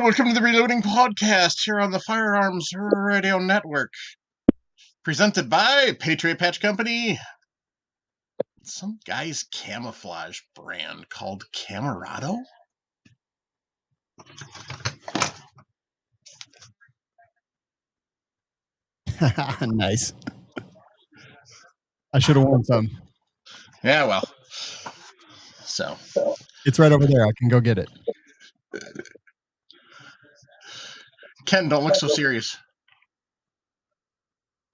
welcome to the Reloading Podcast here on the Firearms Radio Network. Presented by Patriot Patch Company. Some guy's camouflage brand called Camerado? Nice. I should have worn some. Yeah, well. So. It's right over there. I can go get it. Ken, don't look so serious.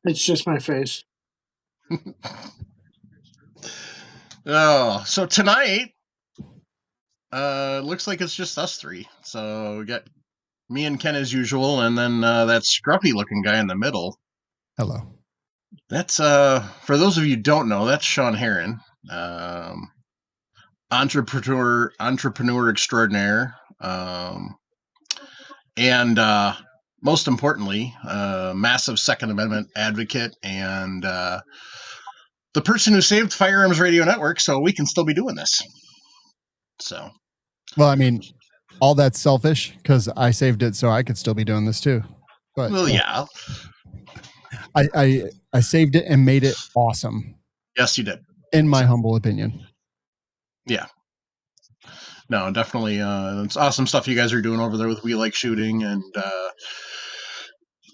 It's just my face. Oh, so tonight, looks like it's just us three. So we got me and Ken as usual, and then that scruffy-looking guy in the middle. Hello. That's, for those of you who don't know, that's Shawn Herrin, entrepreneur extraordinaire, and most importantly, massive Second Amendment advocate, and the person who saved Firearms Radio Network so we can still be doing this. So, well, I mean, all that's selfish because I saved it so I could still be doing this too. But well, yeah, I saved it and made it awesome. Yes, you did. In my humble opinion. Yeah. No, definitely. It's awesome stuff you guys are doing over there with We Like Shooting and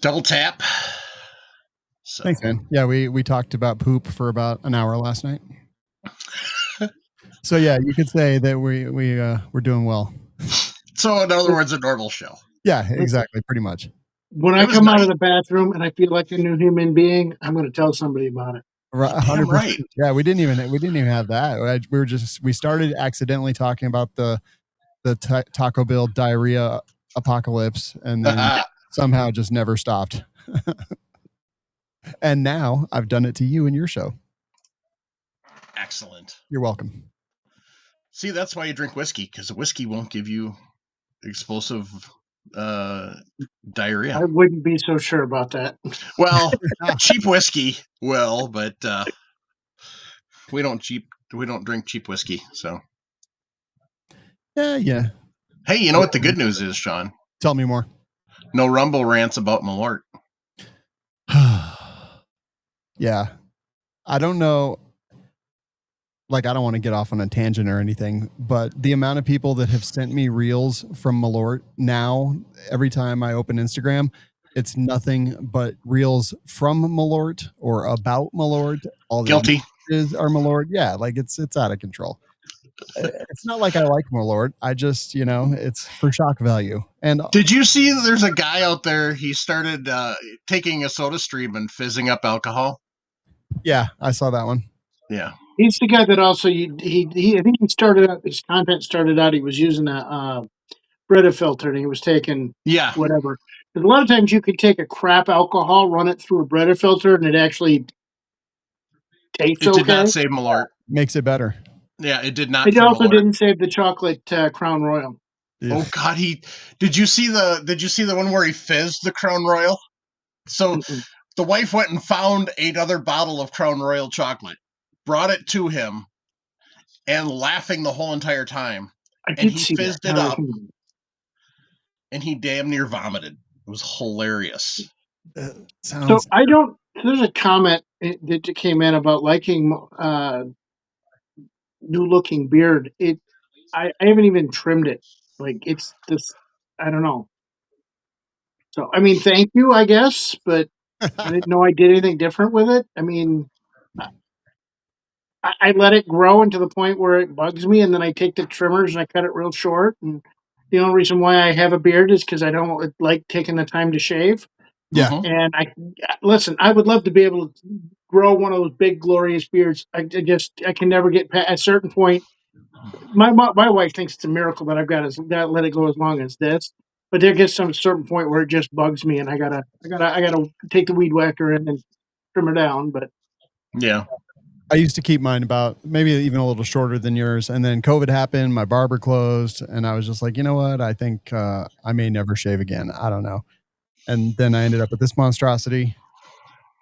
Double Tap. So. Thanks, man. Yeah, we talked about poop for about an hour last night. So yeah, you could say that we're doing well. So in other words, a normal show. Yeah, exactly. Pretty much. When I come out of the bathroom and I feel like a new human being, I'm going to tell somebody about it. Right, 100%. Right. Yeah, we didn't even have that. We started accidentally talking about the Taco Bell diarrhea apocalypse, and then somehow just never stopped. And now I've done it to you in your show. Excellent. You're welcome. See, that's why you drink whiskey, because whiskey won't give you explosive diarrhea. I wouldn't be so sure about that. Well, cheap whiskey will, but we don't drink cheap whiskey. So yeah. Hey, you know what the good news is, Sean? Tell me more. No Rumble rants about Malort. Yeah, I don't know. Like, I don't want to get off on a tangent or anything, but the amount of people that have sent me reels from Malort now, every time I open Instagram, it's nothing but reels from Malort or about Malort. All the guilty are Malort. Yeah, like it's out of control. It's not like I like Malort. I just, it's for shock value. And did you see there's a guy out there? He started taking a soda stream and fizzing up alcohol. Yeah, I saw that one. Yeah. He's the guy that also I think he started out, his content started out, he was using a Brita filter and he was taking whatever. Because a lot of times you could take a crap alcohol, run it through a Brita filter, and it actually tastes okay. It did not save Malort. Makes it better. Yeah, it did not. It also didn't save the chocolate Crown Royal. Yeah. Oh God, did you see the one where he fizzed the Crown Royal? So the wife went and found another bottle of Crown Royal chocolate, brought it to him, and laughing the whole entire time. And he fizzed it up, and he damn near vomited. It was hilarious. So there's a comment that came in about liking new looking beard. I haven't even trimmed it. Like, it's this, I don't know. So, I mean, thank you, I guess, but I didn't know I did anything different with it. I mean, I let it grow into the point where it bugs me, and then I take the trimmers and I cut it real short. And the only reason why I have a beard is because I don't like taking the time to shave. Yeah. And I would love to be able to grow one of those big, glorious beards. I can never get past a certain point. My wife thinks it's a miracle that I've got to let it go as long as this. But there gets some certain point where it just bugs me, and I gotta take the weed whacker and trim her down. But yeah. I used to keep mine about maybe even a little shorter than yours. And then COVID happened, my barber closed, and I was just like, you know what? I think I may never shave again. I don't know. And then I ended up with this monstrosity.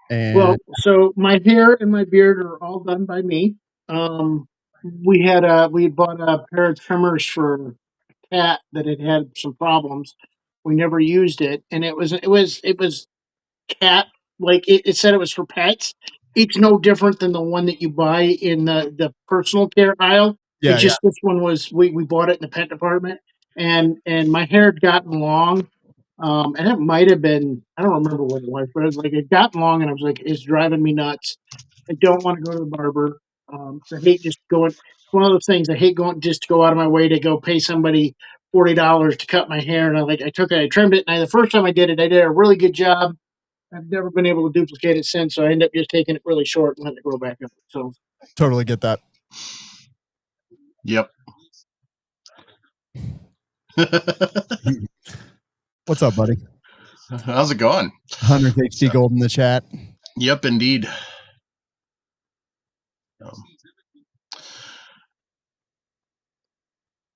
And well, so my hair and my beard are all done by me. We bought a pair of trimmers for a cat that had some problems. We never used it, and it was cat, like it said it was for pets. It's no different than the one that you buy in the personal care aisle. Yeah, It's yeah. just this one was we bought it in the pet department, and my hair had gotten long, and it might have been, I don't remember what it was, but it was like it got long, and I was like, it's driving me nuts. I don't want to go to the barber. I hate just going. One of those things I hate going just to go out of my way to go pay somebody $40 to cut my hair, and I trimmed it, and the first time I did it, I did a really good job. I've never been able to duplicate it since, so I ended up just taking it really short and letting it grow back up. So Totally get that. Yep. What's up, buddy? How's it going? 100 HD Gold in the chat. Yep, indeed.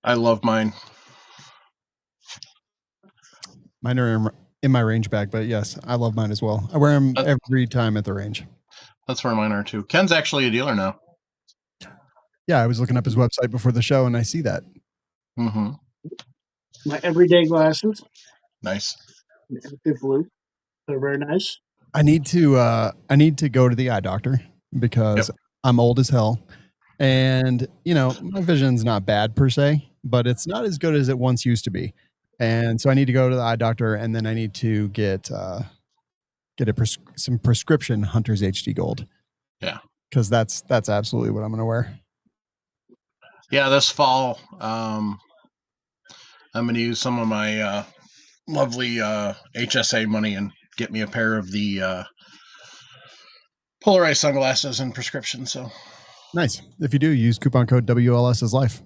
I love mine. Mine are in my range bag, but yes, I love mine as well. I wear them every time at the range. That's where mine are too. Ken's actually a dealer now. Yeah, I was looking up his website before the show, and I see that. Mm-hmm. my everyday glasses, Nice. they're blue. They're very nice. I need to go to the eye doctor because I'm old as hell, and my vision's not bad per se, but it's not as good as it once used to be. And so I need to go to the eye doctor, and then I need to get some prescription Hunter's HD Gold. Yeah, because that's absolutely what I'm going to wear. Yeah, this fall, I'm going to use some of my lovely HSA money and get me a pair of the polarized sunglasses and prescription. So nice. If you do, use coupon code WLS is life.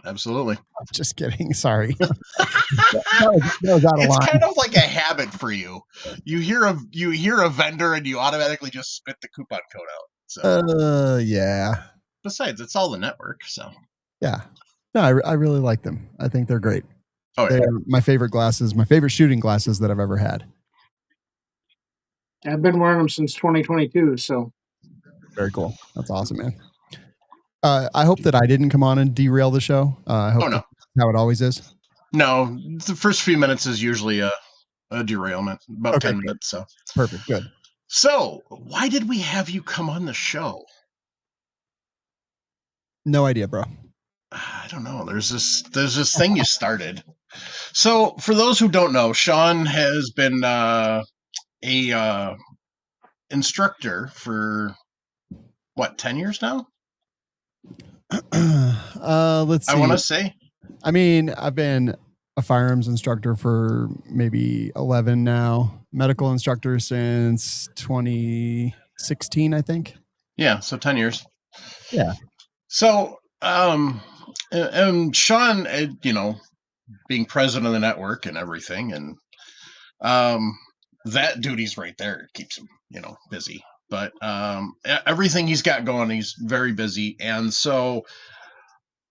Absolutely. Just kidding. Sorry. that was out of it's line. kind of like a habit for you. You hear a vendor and you automatically just spit the coupon code out. So yeah. Besides, it's all the network. So yeah. No, I really like them. I think they're great. Oh, yeah. They're my favorite glasses, my favorite shooting glasses that I've ever had. I've been wearing them since 2022. So very cool. That's awesome, man. I hope that I didn't come on and derail the show. I hope that's how it always is. No, the first few minutes is usually a derailment, about 10 minutes. So perfect. Good. So why did we have you come on the show? No idea, bro. I don't know. There's this thing you started. So for those who don't know, Shawn has been a instructor for what, 10 years now? Let's see. I want to say. I mean, I've been a firearms instructor for maybe 11 now. Medical instructor since 2016, I think. Yeah, so 10 years. Yeah. So, and Shawn, being president of the network and everything, and that duty's right there. It keeps him, busy. But everything he's got going, he's very busy. And so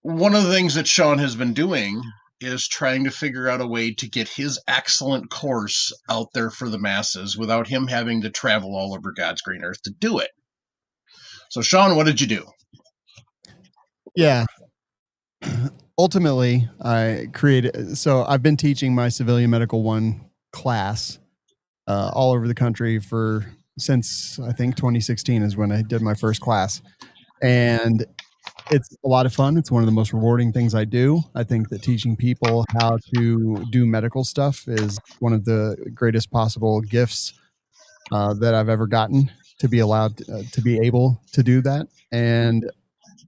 one of the things that Shawn has been doing is trying to figure out a way to get his excellent course out there for the masses without him having to travel all over God's green earth to do it. So, Shawn, what did you do? Yeah. Ultimately, I created. So I've been teaching my Civilian Medical 1 class all over the country since I think 2016 is when I did my first class. And it's a lot of fun. It's one of the most rewarding things I do. I think that teaching people how to do medical stuff is one of the greatest possible gifts that I've ever gotten, to be allowed to be able to do that. And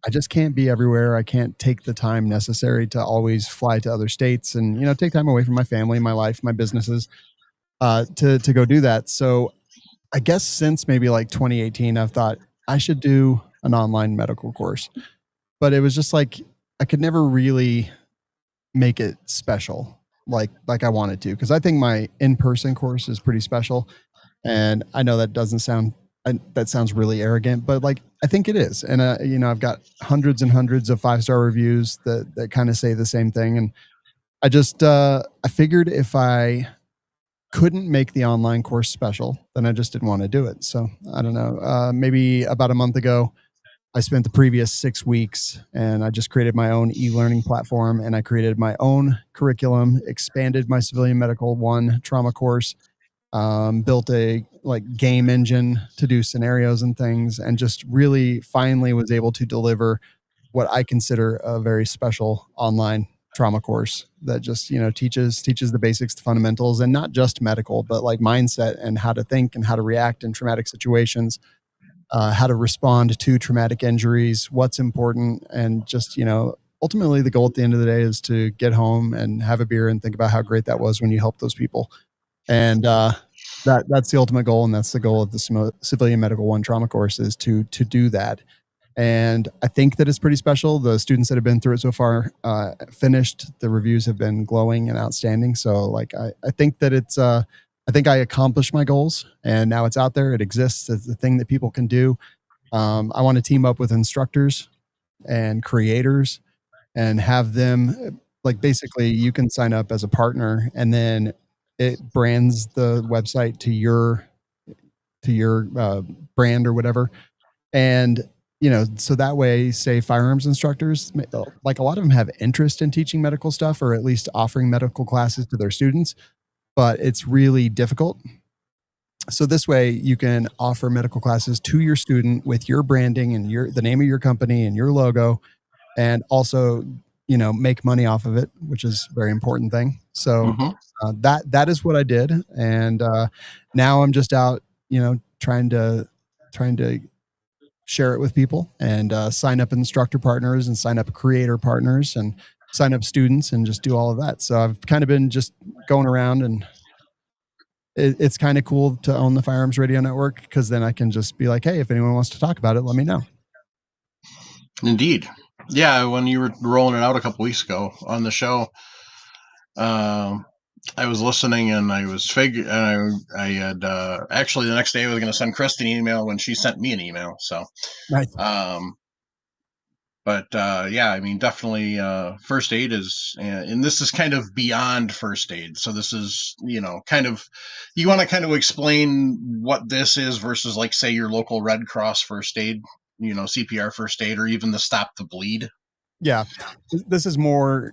I just can't be everywhere. I can't take the time necessary to always fly to other states and, take time away from my family, my life, my businesses to go do that. So I guess since maybe like 2018, I've thought I should do an online medical course. But it was just like I could never really make it special like I wanted to, because I think my in-person course is pretty special. And I know that that sounds really arrogant, but like I think it is. And I've got hundreds and hundreds of 5-star reviews that kind of say the same thing. And I just I figured if I couldn't make the online course special, then I just didn't want to do it. So I don't know. Maybe about a month ago, I spent the previous 6 weeks and I just created my own e-learning platform, and I created my own curriculum, expanded my civilian medical 1 trauma course, built a like game engine to do scenarios and things, and just really finally was able to deliver what I consider a very special online trauma course that just, teaches the basics, the fundamentals, and not just medical, but like mindset and how to think and how to react in traumatic situations, how to respond to traumatic injuries, what's important, and just, ultimately the goal at the end of the day is to get home and have a beer and think about how great that was when you helped those people. And that's the ultimate goal, and that's the goal of the Civilian Medical 1 trauma course, is to do that. And I think that it's pretty special. The students that have been through it so far finished. The reviews have been glowing and outstanding. So like I think that it's I think I accomplished my goals, and now it's out there. It exists. It's the thing that people can do. I want to team up with instructors and creators and have them, like, basically you can sign up as a partner, and then it brands the website to your brand or whatever. And, so that way, say firearms instructors, like a lot of them have interest in teaching medical stuff, or at least offering medical classes to their students, but it's really difficult. So this way you can offer medical classes to your student with your branding and the name of your company and your logo, and also, make money off of it, which is a very important thing. So that is what I did. And now I'm just out, trying to share it with people, and sign up instructor partners and sign up creator partners and sign up students and just do all of that. So I've kind of been just going around, and it's kind of cool to own the Firearms Radio Network, because then I can just be like, hey, if anyone wants to talk about it, let me know. Indeed. Yeah, when you were rolling it out a couple weeks ago on the show, I was listening, and I was I had actually the next day I was going to send Kristen an email when she sent me an email. So, nice. But yeah, I mean, definitely first aid is, and this is kind of beyond first aid. So this is, kind of, you want to kind of explain what this is versus, like, say, your local Red Cross first aid, CPR first aid, or even the Stop the Bleed. Yeah, this is more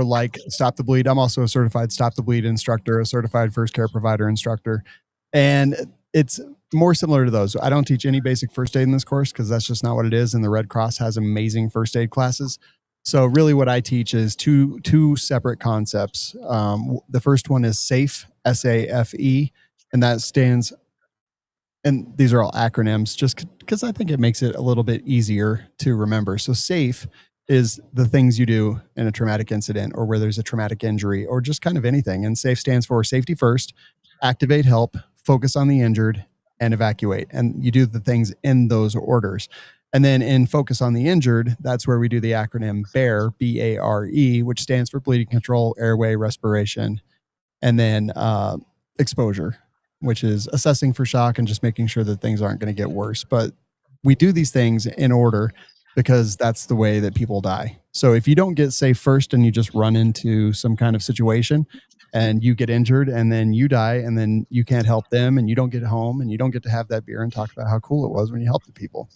like Stop the Bleed. I'm also a certified Stop the Bleed instructor, a certified first care provider instructor, and it's more similar to those. I don't teach any basic first aid in this course, because that's just not what it is. And the Red Cross has amazing first aid classes. So really what I teach is two separate concepts. The first one is SAFE, SAFE, and that stands, and these are all acronyms just because I think it makes it a little bit easier to remember. So SAFE is the things you do in a traumatic incident, or where there's a traumatic injury, or just kind of anything. And SAFE stands for safety first, activate help, focus on the injured, and evacuate. And you do the things in those orders. And then in focus on the injured, that's where we do the acronym BARE, BARE, which stands for bleeding control, airway, respiration, and then exposure, which is assessing for shock and just making sure that things aren't going to get worse. But we do these things in order, because that's the way that people die. So if you don't get safe first, and you just run into some kind of situation and you get injured and then you die, and then you can't help them, and you don't get home, and you don't get to have that beer and talk about how cool it was when you helped the people.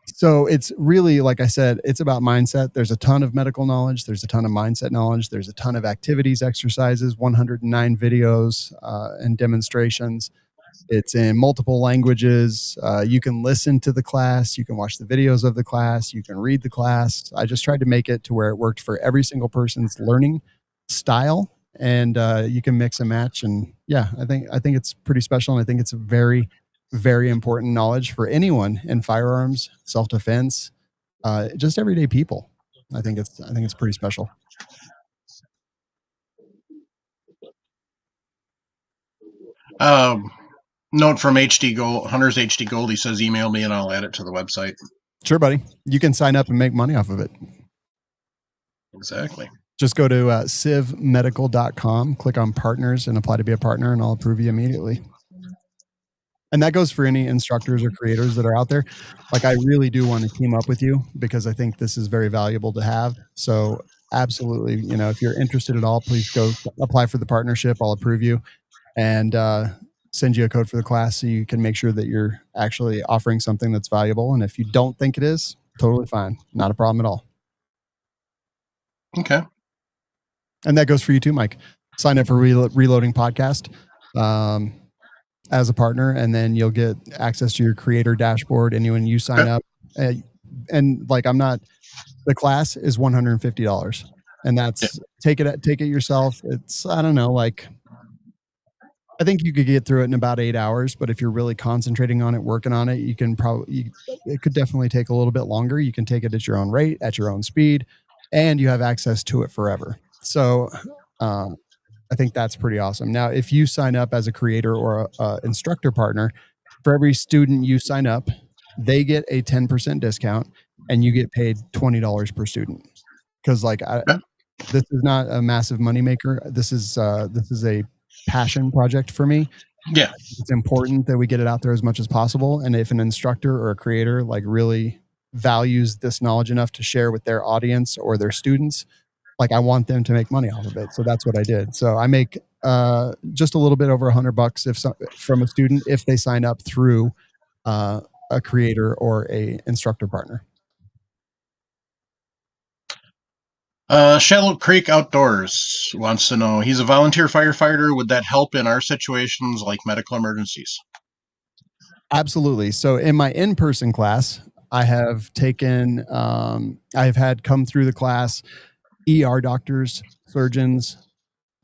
So it's really, like I said, it's about mindset. There's a ton of medical knowledge. There's a ton of mindset knowledge. There's a ton of activities, exercises, 109 videos and demonstrations. It's in multiple languages. You can listen to the class. You can watch the videos of the class. You can read the class. I just tried to make it to where it worked for every single person's learning style, and you can mix and match. And yeah, I think it's pretty special, and I think it's a very, very important knowledge for anyone in firearms, self-defense, just everyday people. I think it's pretty special. Note from HD Gold, Hunter's HD Gold. He says, email me and I'll add it to the website. Sure, buddy. You can sign up and make money off of it. Exactly. Just go to civmedical.com, click on partners, and apply to be a partner, and I'll approve you immediately. And that goes for any instructors or creators that are out there. Like, I really do want to team up with you, because I think this is very valuable to have. So absolutely, if you're interested at all, please go apply for the partnership. I'll approve you. And send you a code for the class so you can make sure that you're actually offering something that's valuable. And if you don't think it is, totally fine. Not a problem at all. Okay. And that goes for you too, Mike. Sign up for Reloading Podcast as a partner, and then you'll get access to your creator dashboard. And when you sign up, and like the class is $150, and that's take it yourself. It's, I don't know, like, I think you could get through it in about 8 hours, but if you're really concentrating on it, working on it, you can it could definitely take a little bit longer. You can take it at your own rate, at your own speed, and you have access to it forever. So I think that's pretty awesome. Now, if you sign up as a creator or a instructor partner, for every student you sign up, they get a 10% discount, and you get paid $20 per student. Because this is not a massive moneymaker. This is a passion project for me. Yeah, it's important that we get it out there as much as possible. And if an instructor or a creator like really values this knowledge enough to share with their audience or their students, like, I want them to make money off of it. So that's what I did. So I make just a little bit over $100 from a student if they sign up through a creator or a instructor partner. Shallow Creek Outdoors wants to know, he's a volunteer firefighter. Would that help in our situations like medical emergencies? Absolutely. So in my in-person class, I have taken, I've had come through the class ER doctors, surgeons,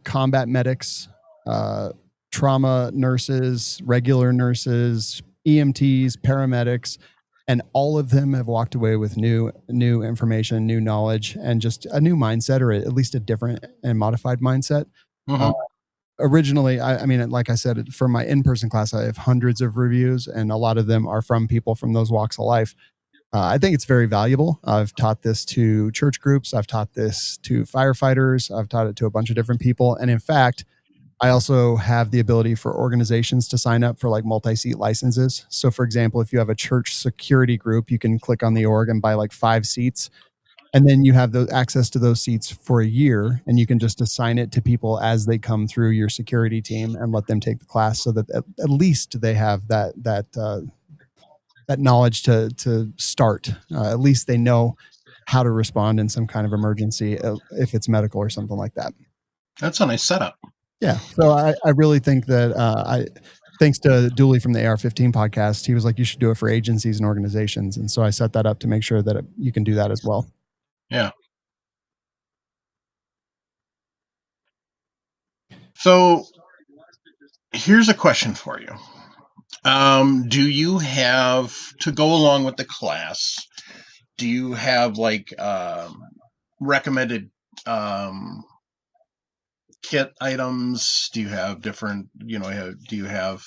combat medics, trauma nurses, regular nurses, EMTs, paramedics, and all of them have walked away with new information, new knowledge, and just a new mindset, or at least a different and modified mindset. Mm-hmm. Originally, I mean, like I said, for my in-person class, I have hundreds of reviews, and a lot of them are from people from those walks of life. I think it's very valuable. I've taught this to church groups. I've taught this to firefighters. I've taught it to a bunch of different people. And in fact, I also have the ability for organizations to sign up for like multi-seat licenses. So for example, if you have a church security group, you can click on the org and buy like 5 seats. And then you have access to those seats for a year, and you can just assign it to people as they come through your security team and let them take the class, so that at least they have that knowledge to start. At least they know how to respond in some kind of emergency, if it's medical or something like that. That's a nice setup. Yeah. So I really think that thanks to Dooley from the AR-15 podcast, he was like, you should do it for agencies and organizations. And so I set that up to make sure that you can do that as well. Yeah. So here's a question for you. Do you have, to go along with the class, do you have like recommended kit items? Do you have different, do you have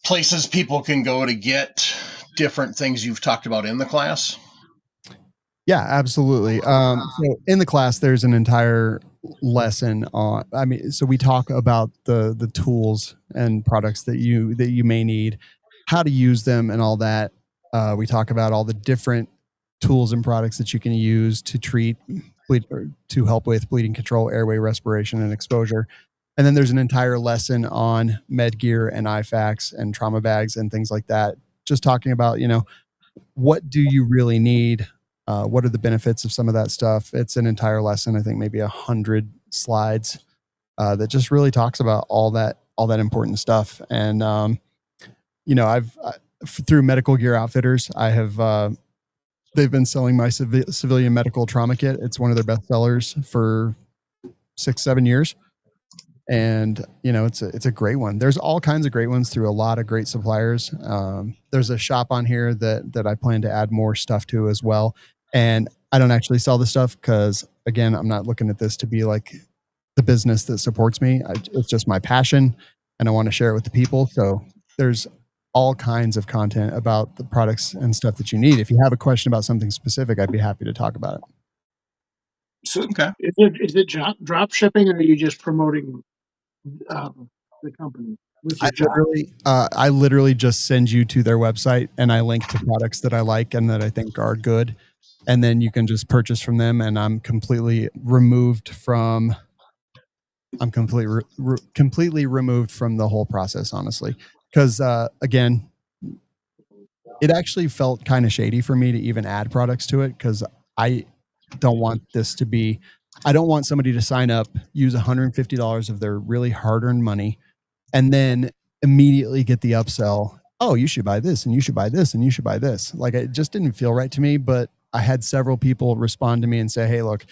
places people can go to get different things you've talked about in the class? Yeah, absolutely. So in the class, there's an entire lesson on, so we talk about the tools and products that you may need, how to use them and all that. We talk about all the different tools and products that you can use to treat to help with bleeding control, airway respiration, and exposure. And then there's an entire lesson on med gear and IFAKs and trauma bags and things like that. Just talking about, what do you really need? What are the benefits of some of that stuff? It's an entire lesson, I think maybe 100 slides that just really talks about all that important stuff. And, I've through Medical Gear Outfitters, I have, they've been selling my civilian medical trauma kit. It's one of their best sellers for 6-7 years. And, it's a great one. There's all kinds of great ones through a lot of great suppliers. There's a shop on here that I plan to add more stuff to as well. And I don't actually sell this stuff because, again, I'm not looking at this to be like the business that supports me. It's just my passion, and I want to share it with the people. So there's all kinds of content about the products and stuff that you need. If you have a question about something specific, I'd be happy to talk about it. So, okay. Is it drop shipping, or are you just promoting the company with your job? I literally just send you to their website, and I link to products that I like and that I think are good. And then you can just purchase from them, and I'm completely removed from I'm completely removed from the whole process, honestly, because again, it actually felt kind of shady for me to even add products to it, because I don't want this to be. I don't want somebody to sign up, use $150 of their really hard-earned money, and then immediately get the upsell. Oh, you should buy this, and you should buy this, and you should buy this. Like, it just didn't feel right to me. But I had several people respond to me and say, "Hey, look,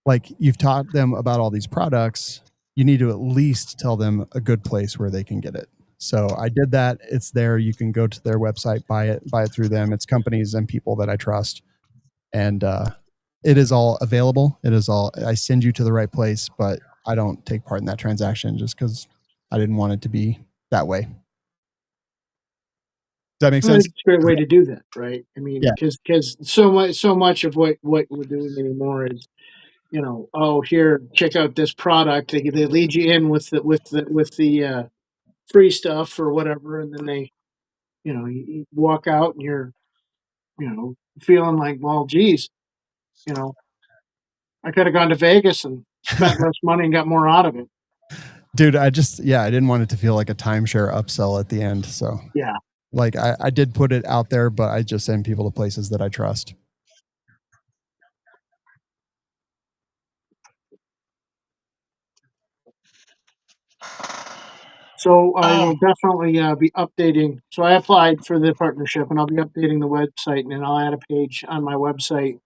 like, you've taught them about all these products. You need to at least tell them a good place where they can get it." So I did that. It's there. You can go to their website, buy it through them. It's companies and people that I trust. And it is all available. It is all, I send you to the right place, but I don't take part in that transaction just because I didn't want it to be that way. Does that make sense? It's a great way to do that, right? I mean, Yeah. because so much of what we're doing anymore is, oh, here, check out this product. They lead you in with the free stuff or whatever, and then they, you walk out and you're, feeling like, well, geez, I could have gone to Vegas and spent less money and got more out of it. Dude, I didn't want it to feel like a timeshare upsell at the end. So Yeah. like I did put it out there, but I just send people to places that I trust. So I will definitely be updating. So I applied for the partnership, and I'll be updating the website, and then I'll add a page on my website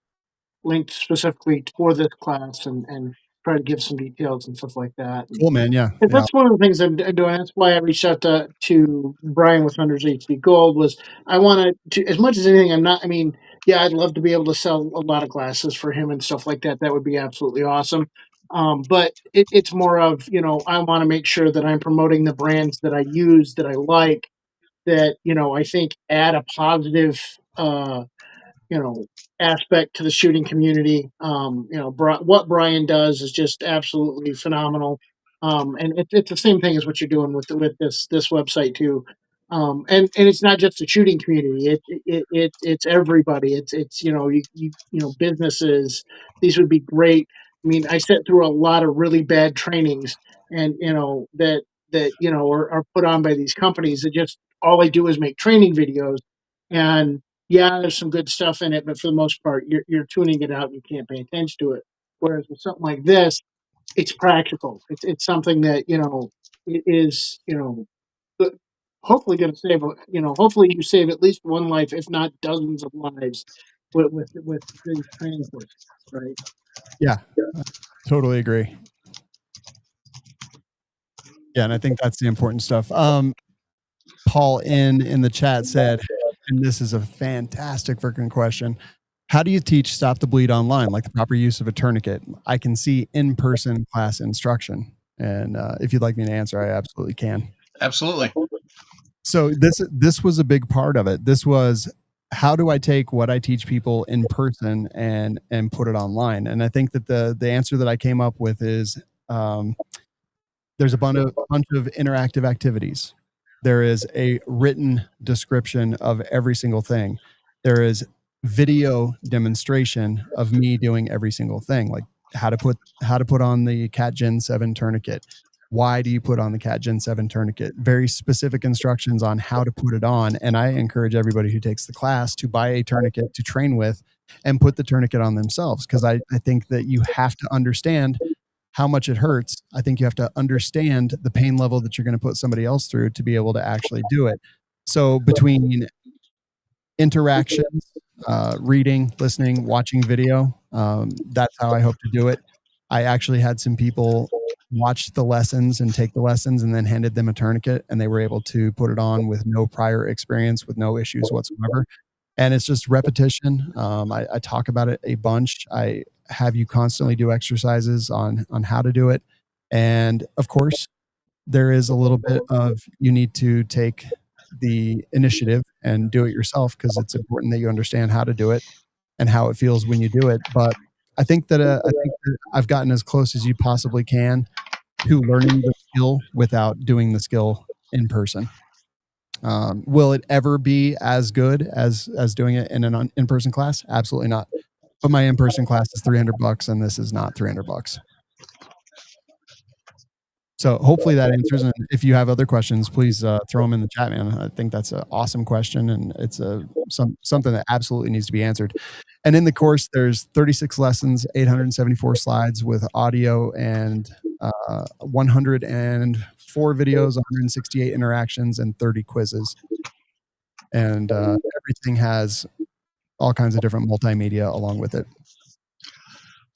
linked specifically for this class, and try to give some details and stuff like that. Cool, man. Yeah. And Yeah. that's one of the things I'm doing. That's why I reached out to Brian with Hunters HD Gold. Was I wanted to, as much as anything, I'm not. I mean, yeah, I'd love to be able to sell a lot of glasses for him and stuff like that. That would be absolutely awesome. But it's more of, I want to make sure that I'm promoting the brands that I use, that I like, that I think add a positive you know aspect to the shooting community. What Brian does is just absolutely phenomenal, and it's the same thing as what you're doing with this website too. And it's not just the shooting community; it's everybody. It's businesses. These would be great. I mean, I sat through a lot of really bad trainings, and that are put on by these companies that just all they do is make training videos, and yeah, there's some good stuff in it, but for the most part, you're tuning it out and you can't pay attention to it. Whereas with something like this, it's practical. It's something that it is go- hopefully going to save. Hopefully you save at least one life, if not dozens of lives, with these training courses, right? Yeah. Totally agree. Yeah, and I think that's the important stuff. Paul in the chat said, and this is a fantastic freaking question: how do you teach stop the bleed online, like the proper use of a tourniquet? I can see in-person class instruction, and if you'd like me to answer, I absolutely can. Absolutely. So this was a big part of it. This was, how do I take what I teach people in person and put it online? And I think that the answer that I came up with is, there's a bunch of interactive activities. There is a written description of every single thing. There is video demonstration of me doing every single thing, like how to put on the Cat Gen 7 tourniquet. Why do you put on the Cat Gen 7 tourniquet? Very specific instructions on how to put it on. And I encourage everybody who takes the class to buy a tourniquet to train with and put the tourniquet on themselves. Because I think that you have to understand how much it hurts. I think you have to understand the pain level that you're going to put somebody else through to be able to actually do it. So between interactions, reading, listening, watching video, that's how I hope to do it. I actually had some people watch the lessons and take the lessons and then handed them a tourniquet, and they were able to put it on with no prior experience, with no issues whatsoever. And it's just repetition. I talk about it a bunch. I have you constantly do exercises on how to do it. And of course, there is a little bit of, you need to take the initiative and do it yourself, because it's important that you understand how to do it and how it feels when you do it. But I think that I've gotten as close as you possibly can to learning the skill without doing the skill in person. Will it ever be as good as doing it in an in-person class? Absolutely not. But my in-person class is $300, and this is not $300. So hopefully that answers. And if you have other questions, please throw them in the chat, man. I think that's an awesome question, and it's something that absolutely needs to be answered. And in the course, there's 36 lessons, 874 slides with audio, and 104 videos, 168 interactions, and 30 quizzes. And everything has all kinds of different multimedia along with it.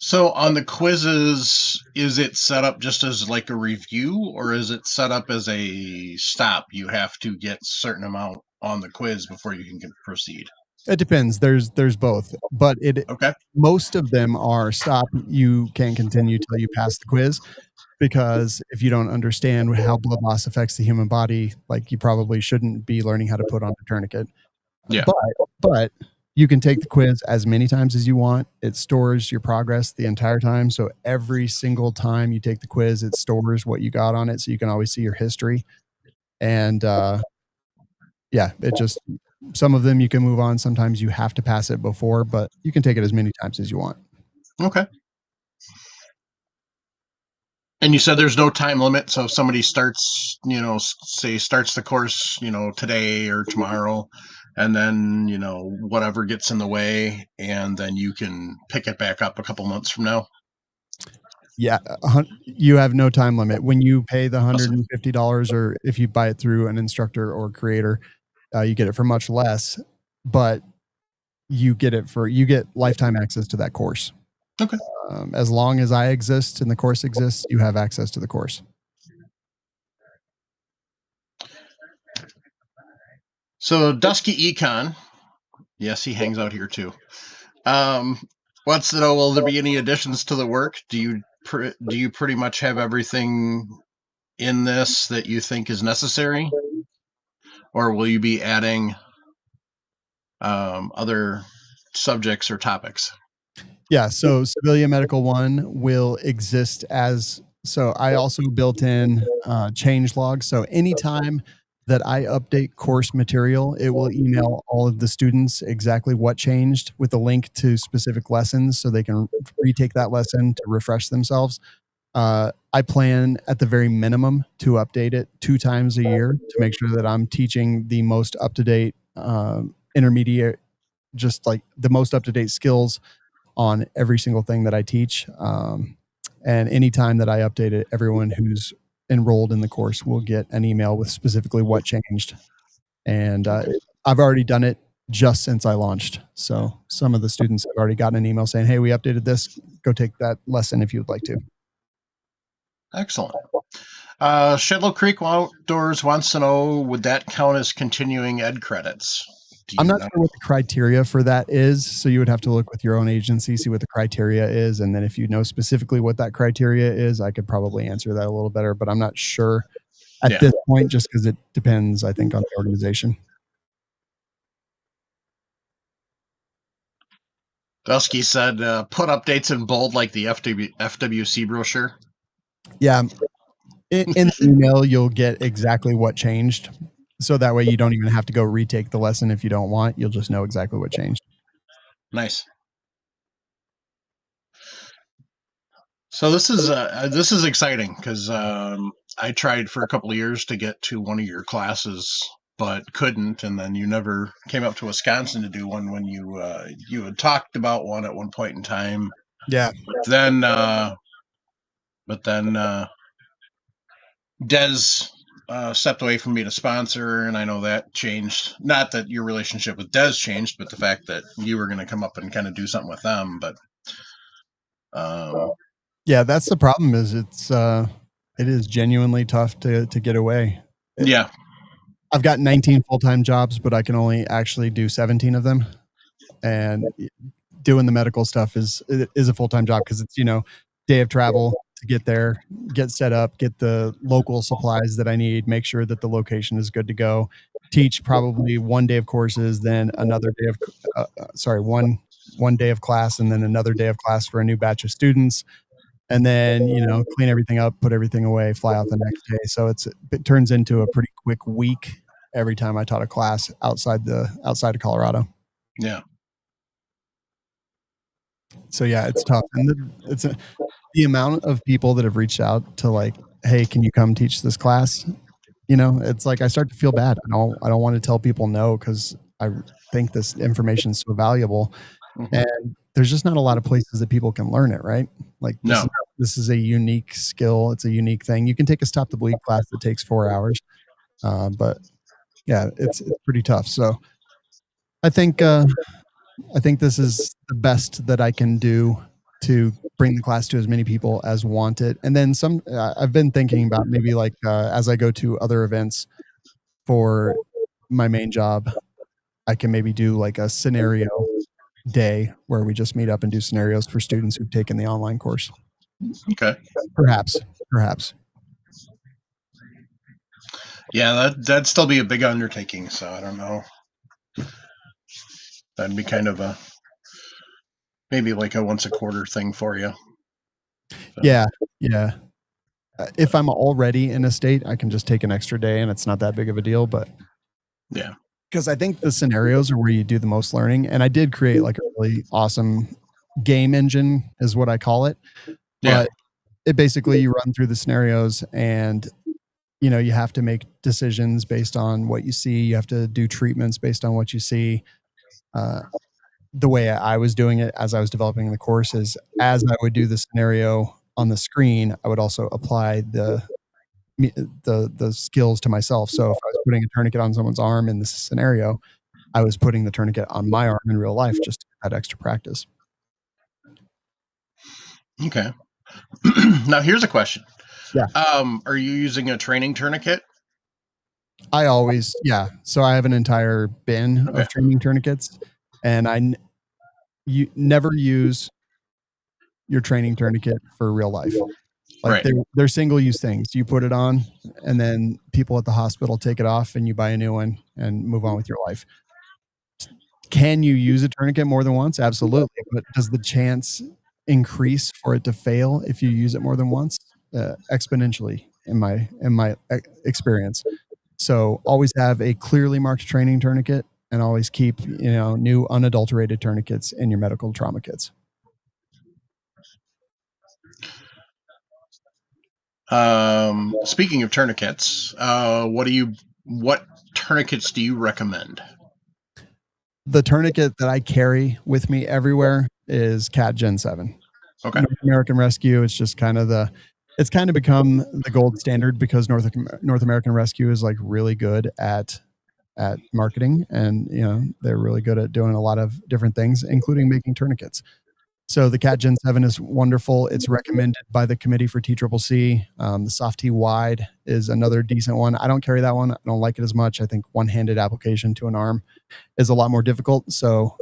So on the quizzes, is it set up just as like a review, or is it set up as a stop? You have to get a certain amount on the quiz before you can proceed. It depends. There's both, but Okay. most of them are stop. You can't continue till you pass the quiz, because if you don't understand how blood loss affects the human body, like, you probably shouldn't be learning how to put on a tourniquet. Yeah. But you can take the quiz as many times as you want. It stores your progress the entire time. So every single time you take the quiz, it stores what you got on it, so you can always see your history. And yeah, it just, some of them you can move on. Sometimes you have to pass it before, but you can take it as many times as you want. Okay. And you said there's no time limit. So if somebody starts, starts the course, today or tomorrow, and then, whatever gets in the way, and then you can pick it back up a couple months from now. Yeah, you have no time limit. When you pay the $150, or if you buy it through an instructor or creator, you get it for much less, but you get lifetime access to that course. Okay. As long as I exist and the course exists, you have access to the course. So Dusky Econ, yes, he hangs out here too. Wants to know, will there be any additions to the work? Do you pretty much have everything in this that you think is necessary, or will you be adding other subjects or topics? Yeah, so Civilian Medical 1 will exist as, so I also built in change logs. So anytime that I update course material, it will email all of the students exactly what changed with a link to specific lessons, so they can retake that lesson to refresh themselves. I plan at the very minimum to update it 2 times a year to make sure that I'm teaching the most up-to-date intermediate, just like the most up-to-date skills on every single thing that I teach. And anytime that I update it, everyone who's enrolled in the course will get an email with specifically what changed. And I've already done it just since I launched. So some of the students have already gotten an email saying, hey, we updated this. Go take that lesson if you would like to. Excellent. Shedlow Creek Outdoors wants to know, would that count as continuing ed credits? I'm not sure what the criteria for that is. So you would have to look with your own agency, see what the criteria is. And then if you know specifically what that criteria is, I could probably answer that a little better, but I'm not sure at this point, just because it depends, I think, on the organization. Dusky said, put updates in bold like the FWC brochure. Yeah. In the email, you'll get exactly what changed. So that way you don't even have to go retake the lesson if you don't want. You'll just know exactly what changed. Nice. So this is exciting, because I tried for a couple of years to get to one of your classes, but couldn't. And then you never came up to Wisconsin to do one when you had talked about one at one point in time. Yeah. But then Des stepped away from being a sponsor, and I know that changed. Not that your relationship with Des changed, but the fact that you were going to come up and kind of do something with them. But yeah, that's the problem. Is it is genuinely tough to get away. Yeah, I've got 19 full-time jobs, but I can only actually do 17 of them. And doing the medical stuff is a full-time job, because it's, day of travel to get there, get set up, get the local supplies that I need, make sure that the location is good to go, teach probably one day of courses, then another day of, one day of class, and then another day of class for a new batch of students. And then, clean everything up, put everything away, fly out the next day. So it turns into a pretty quick week every time I taught a class outside of Colorado. Yeah. So yeah, it's tough. And the amount of people that have reached out to hey, can you come teach this class? You know, it's like I start to feel bad. I don't want to tell people no because I think this information is so valuable. Mm-hmm. And there's just not a lot of places that people can learn it, right? Like this is a unique skill. It's a unique thing. You can take a Stop the Bleed class that takes 4 hours. But yeah, it's pretty tough. So I think this is the best that I can do to bring the class to as many people as want it. And then some, I've been thinking about maybe like, as I go to other events for my main job, I can maybe do like a scenario day where we just meet up and do scenarios for students who've taken the online course. Okay. Perhaps. Yeah, that'd still be a big undertaking. So I don't know. That'd be kind of maybe like a once a quarter thing for you. So. Yeah. If I'm already in a state, I can just take an extra day and it's not that big of a deal. But yeah, because I think the scenarios are where you do the most learning. And I did create like a really awesome game engine is what I call it. Yeah. But it basically, you run through the scenarios and, you know, you have to make decisions based on what you see. You have to do treatments based on what you see. The way I was doing it as I was developing the course is as I would do the scenario on the screen, I would also apply the skills to myself. So if I was putting a tourniquet on someone's arm in this scenario, I was putting the tourniquet on my arm in real life just to get that extra practice. Okay. Now here's a question. Yeah. Are you using a training tourniquet? I always, yeah. So I have an entire bin of training tourniquets, and you never use your training tourniquet for real life. Like they're single-use things. You put it on, and then people at the hospital take it off, and you buy a new one and move on with your life. Can you use a tourniquet more than once? Absolutely. But does the chance increase for it to fail if you use it more than once? Exponentially, in my experience. So always have a clearly marked training tourniquet, and always keep, you know, new unadulterated tourniquets in your medical trauma kits. Speaking of tourniquets, what tourniquets do you recommend? The tourniquet that I carry with me everywhere is CAT Gen 7. Okay. North American Rescue. It's just kind of it's kind of become the gold standard because North American Rescue is like really good at marketing, and you know, they're really good at doing a lot of different things, including making tourniquets. So the CAT Gen 7 is wonderful. It's recommended by the Committee for TCCC. The Soft T Wide is another decent one. I don't carry that one. I don't like it as much. I think one-handed application to an arm is a lot more difficult. So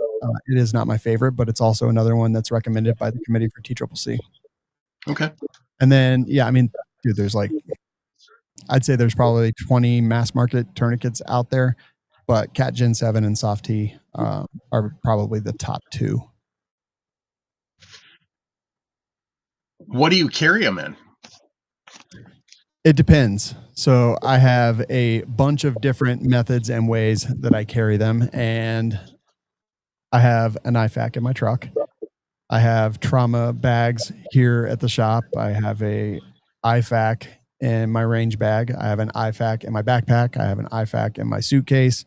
it is not my favorite, but it's also another one that's recommended by the Committee for TCCC. Okay. And then, yeah, I mean, dude, there's like, I'd say there's probably 20 mass market tourniquets out there, but CAT Gen 7 and Soft T are probably the top two. What do you carry them in? It depends. So I have a bunch of different methods and ways that I carry them. And I have an IFAK in my truck. I have trauma bags here at the shop. I have a IFAK in my range bag. I have an IFAK in my backpack. I have an IFAK in my suitcase.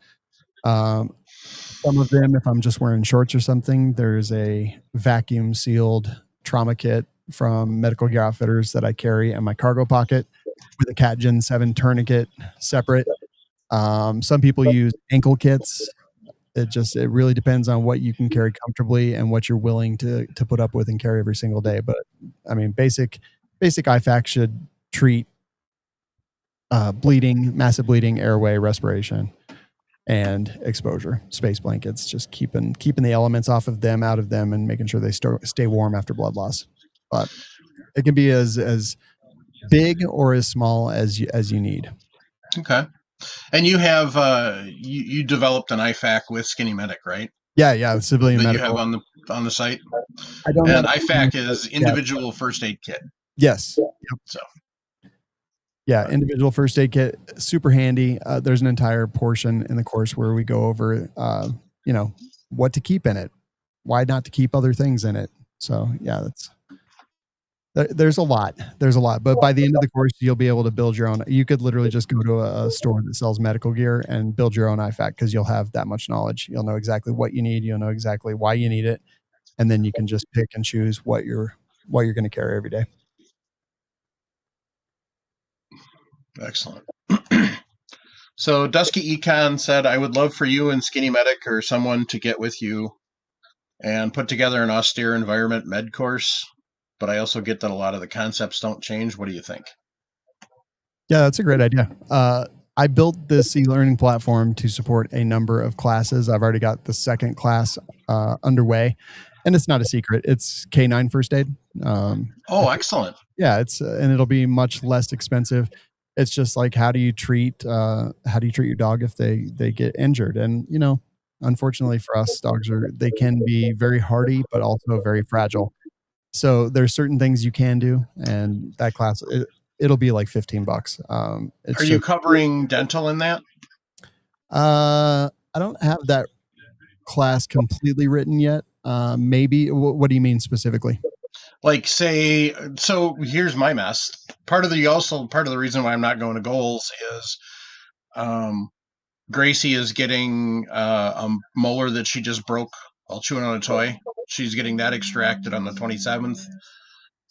Some of them, if I'm just wearing shorts or something, there's a vacuum sealed trauma kit from Medical Gear Outfitters that I carry in my cargo pocket with a CAT Gen 7 tourniquet separate. Some people use ankle kits. It really depends on what you can carry comfortably and what you're willing to put up with and carry every single day. But I mean, basic IFAK should treat bleeding, massive bleeding, airway, respiration, and exposure. Space blankets, just keeping the elements off of them, out of them, and making sure they stay warm after blood loss. But it can be as big or as small as you need. Okay. And you have you developed an IFAK with Skinny Medic, right? Yeah, civilian medical. You have on the site. I don't. And IFAK is individual first aid kit. Yes. Yep. So. Yeah, individual first aid kit, super handy. There's an entire portion in the course where we go over, what to keep in it, why not to keep other things in it. So yeah, There's a lot. There's a lot. But by the end of the course, you'll be able to build your own. You could literally just go to a store that sells medical gear and build your own IFAK because you'll have that much knowledge. You'll know exactly what you need. You'll know exactly why you need it. And then you can just pick and choose what you're going to carry every day. Excellent. So Dusky Econ said, I would love for you and Skinny Medic or someone to get with you and put together an austere environment med course. But I also get that a lot of the concepts don't change. What do you think? Yeah, that's a great idea. I built this e-learning platform to support a number of classes. I've already got the second class underway, and it's not a secret. It's K9 first aid. Excellent. Yeah, it's and it'll be much less expensive. It's just like how do you treat your dog if they get injured? And unfortunately for us, dogs they can be very hardy, but also very fragile. So there's certain things you can do, and that class it'll be like $15. Are you covering dental in that? I don't have that class completely written yet. Maybe. What do you mean specifically? Like say, so here's my mess. Part of the reason why I'm not going to goals is, Gracie is getting a molar that she just broke while chewing on a toy. She's getting that extracted on the 27th.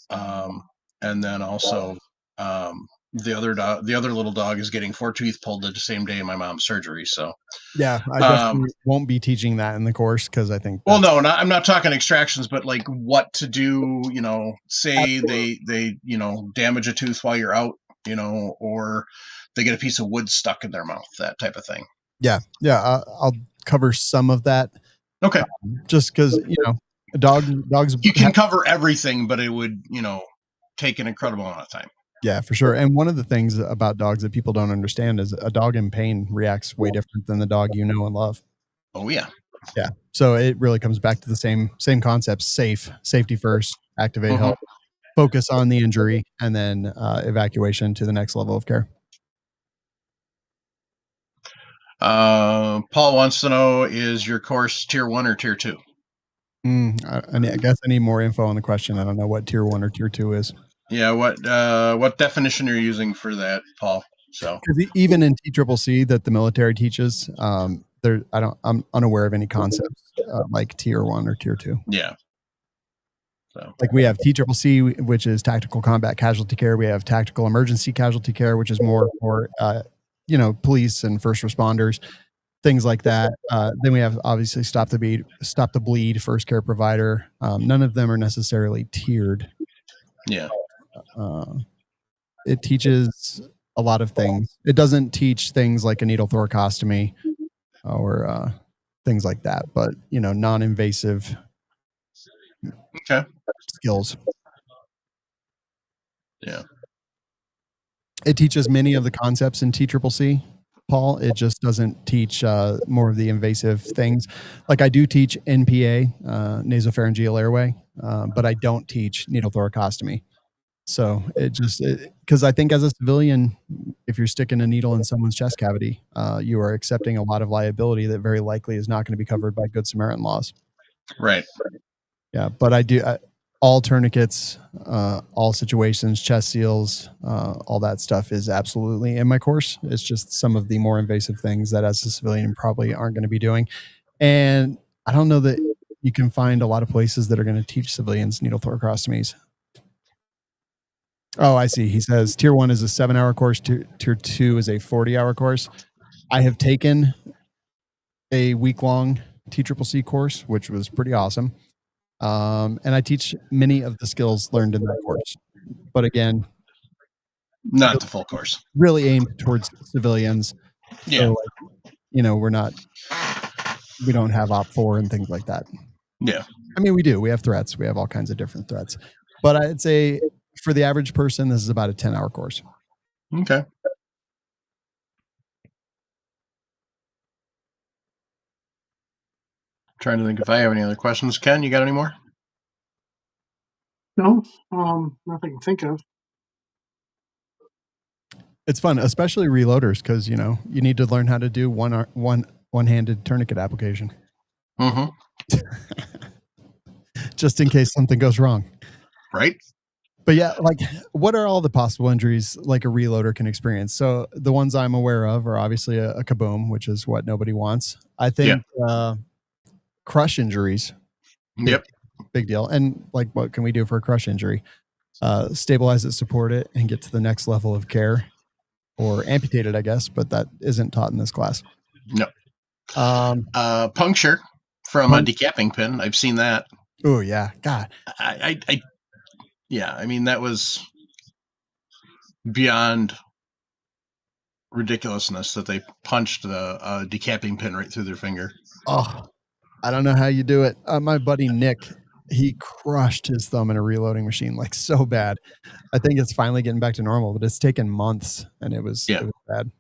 And then also, the other little dog is getting 4 teeth pulled the same day of my mom's surgery. So yeah, I definitely won't be teaching that in the course because I think. Well, no, I'm not talking extractions, but like what to do. Say they damage a tooth while you're out, or they get a piece of wood stuck in their mouth, that type of thing. Yeah. I'll cover some of that. Okay. Just because dogs. You can cover everything, but it would take an incredible amount of time. Yeah, for sure. And one of the things about dogs that people don't understand is a dog in pain reacts way different than the dog you know and love. Oh yeah. Yeah. So it really comes back to the same concept: safety first, activate help, focus on the injury, and then evacuation to the next level of care. Paul wants to know: is your course tier 1 or tier 2? I guess I need more info on the question. I don't know what tier 1 or tier 2 is. Yeah, what definition are you using for that, Paul? So even in TCCC that the military teaches, I'm unaware of any concepts like tier 1 or tier 2. Yeah. So like we have TCCC, which is tactical combat casualty care. We have tactical emergency casualty care, which is more for police and first responders, things like that. Then we have obviously stop the bleed, first care provider. None of them are necessarily tiered. Yeah. It teaches a lot of things. It doesn't teach things like a needle thoracostomy or things like that, but non-invasive skills. Yeah. It teaches many of the concepts in TCCC, Paul. It just doesn't teach more of the invasive things. Like I do teach NPA, nasopharyngeal airway, but I don't teach needle thoracostomy. So because I think as a civilian, if you're sticking a needle in someone's chest cavity, you are accepting a lot of liability that very likely is not going to be covered by Good Samaritan laws. Right. Yeah, but I do all tourniquets, all situations, chest seals, all that stuff is absolutely in my course. It's just some of the more invasive things that as a civilian probably aren't going to be doing. And I don't know that you can find a lot of places that are going to teach civilians needle thoracostomies. Oh, I see. He says tier 1 is a 7-hour course. Tier 2 is a 40-hour course. I have taken a week-long TCCC course, which was pretty awesome. And I teach many of the skills learned in that course. But again, not the full course. Really aimed towards civilians. Yeah. So, we don't have OP4 and things like that. Yeah. I mean, we do. We have threats. We have all kinds of different threats. But I'd say for the average person, this is about a 10-hour course. Okay. Trying to think if I have any other questions. Ken, you got any more? No, nothing I can think of. It's fun, especially reloaders, because you need to learn how to do one-handed tourniquet application. Mm-hmm. Just in case something goes wrong. Right. But yeah, like, what are all the possible injuries like a reloader can experience? So the ones I'm aware of are obviously a kaboom, which is what nobody wants. I think crush injuries, Yep. big deal. And like, what can we do for a crush injury? Stabilize it, support it, and get to the next level of care, or amputate it, I guess. But that isn't taught in this class. No. Puncture from a decapping pin. I've seen that. Oh yeah, God. I mean, that was beyond ridiculousness that they punched the decapping pin right through their finger. Oh, I don't know how you do it. My buddy Nick, he crushed his thumb in a reloading machine, like so bad. I think it's finally getting back to normal, but it's taken months, and it was bad.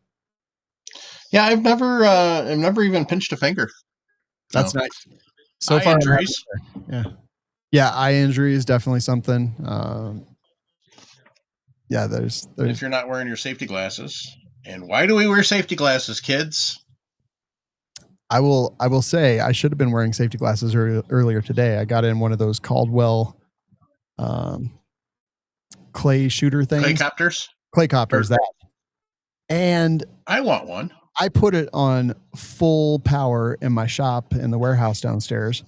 Yeah, I've never even pinched a finger. That's nice. So eye far, injuries. Yeah, eye injury is definitely something. There's if you're not wearing your safety glasses. And why do we wear safety glasses, kids? I will say I should have been wearing safety glasses earlier today. I got in one of those Caldwell clay shooter things. Claycopters, that. And I want one. I put it on full power in my shop in the warehouse downstairs.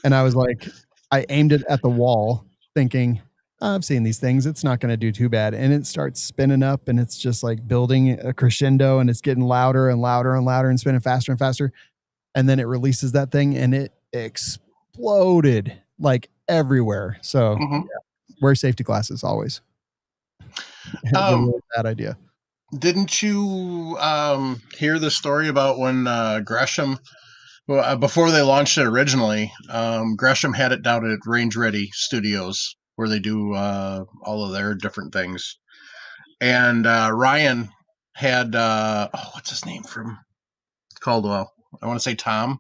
And I was like, I aimed it at the wall thinking, I've seen these things. It's not going to do too bad. And it starts spinning up, and it's just like building a crescendo, and it's getting louder and louder and louder and spinning faster and faster. And then it releases that thing, and it exploded like everywhere. So wear safety glasses always. It's a really bad idea. Didn't you hear the story about when Gresham, before they launched it originally, Gresham had it down at Range Ready Studios, where they do all of their different things. And Ryan had, what's his name from Caldwell? I want to say Tom,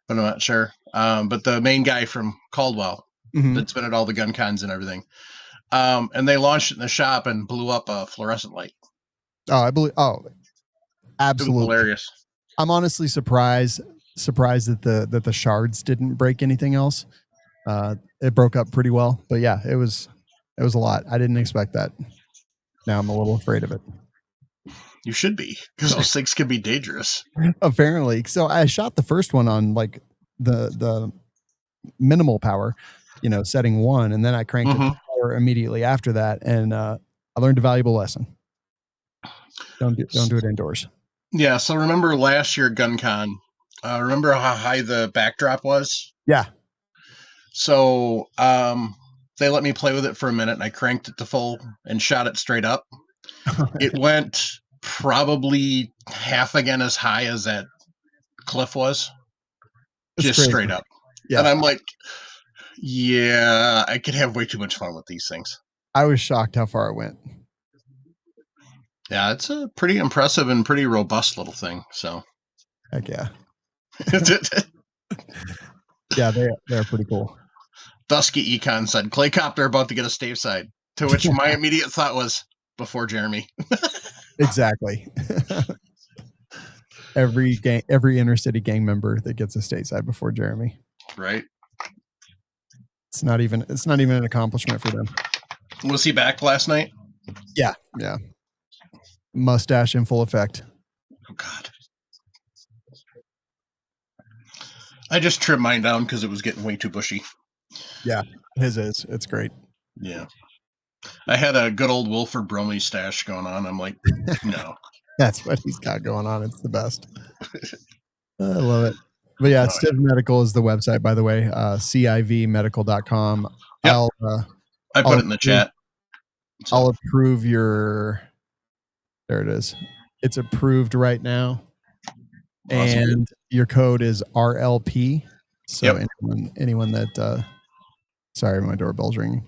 but I'm not sure. But the main guy from Caldwell that's been at all the gun cons and everything. And they launched it in the shop and blew up a fluorescent light. Absolutely. It was hilarious. I'm honestly surprised that the shards didn't break anything else. It broke up pretty well, but yeah, it was a lot. I didn't expect that. Now I'm a little afraid of it. You should be, because those things can be dangerous. Apparently. So I shot the first one on like the minimal power, setting 1, and then I cranked it to power immediately after that, and I learned a valuable lesson. Don't do it indoors. Yeah. So remember last year at GunCon, remember how high the backdrop was? Yeah. So they let me play with it for a minute, and I cranked it to full and shot it straight up. It went probably half again as high as that cliff was. That's just crazy. Straight up. Yeah. And I'm like, yeah, I could have way too much fun with these things. I was shocked how far it went. Yeah, it's a pretty impressive and pretty robust little thing. So, heck yeah. Yeah, they're pretty cool. Dusky Econ said, Claycopter about to get a stateside, to which my immediate thought was, before Jeremy. Exactly. Every inner city gang member that gets a stateside before Jeremy. Right. It's not even an accomplishment for them. Was he back last night? Yeah. Mustache in full effect. Oh God. I just trimmed mine down because it was getting way too bushy. Yeah, his is. It's great. Yeah. I had a good old Wilford Bromley stash going on. I'm like, no. That's what he's got going on. It's the best. I love it. But yeah, Civ Medical is the website, by the way, civmedical.com. Yep. I put it in the chat. So. I'll approve your... There it is. It's approved right now. Awesome. And your code is RLP. So anyone that... sorry, my doorbell's ringing.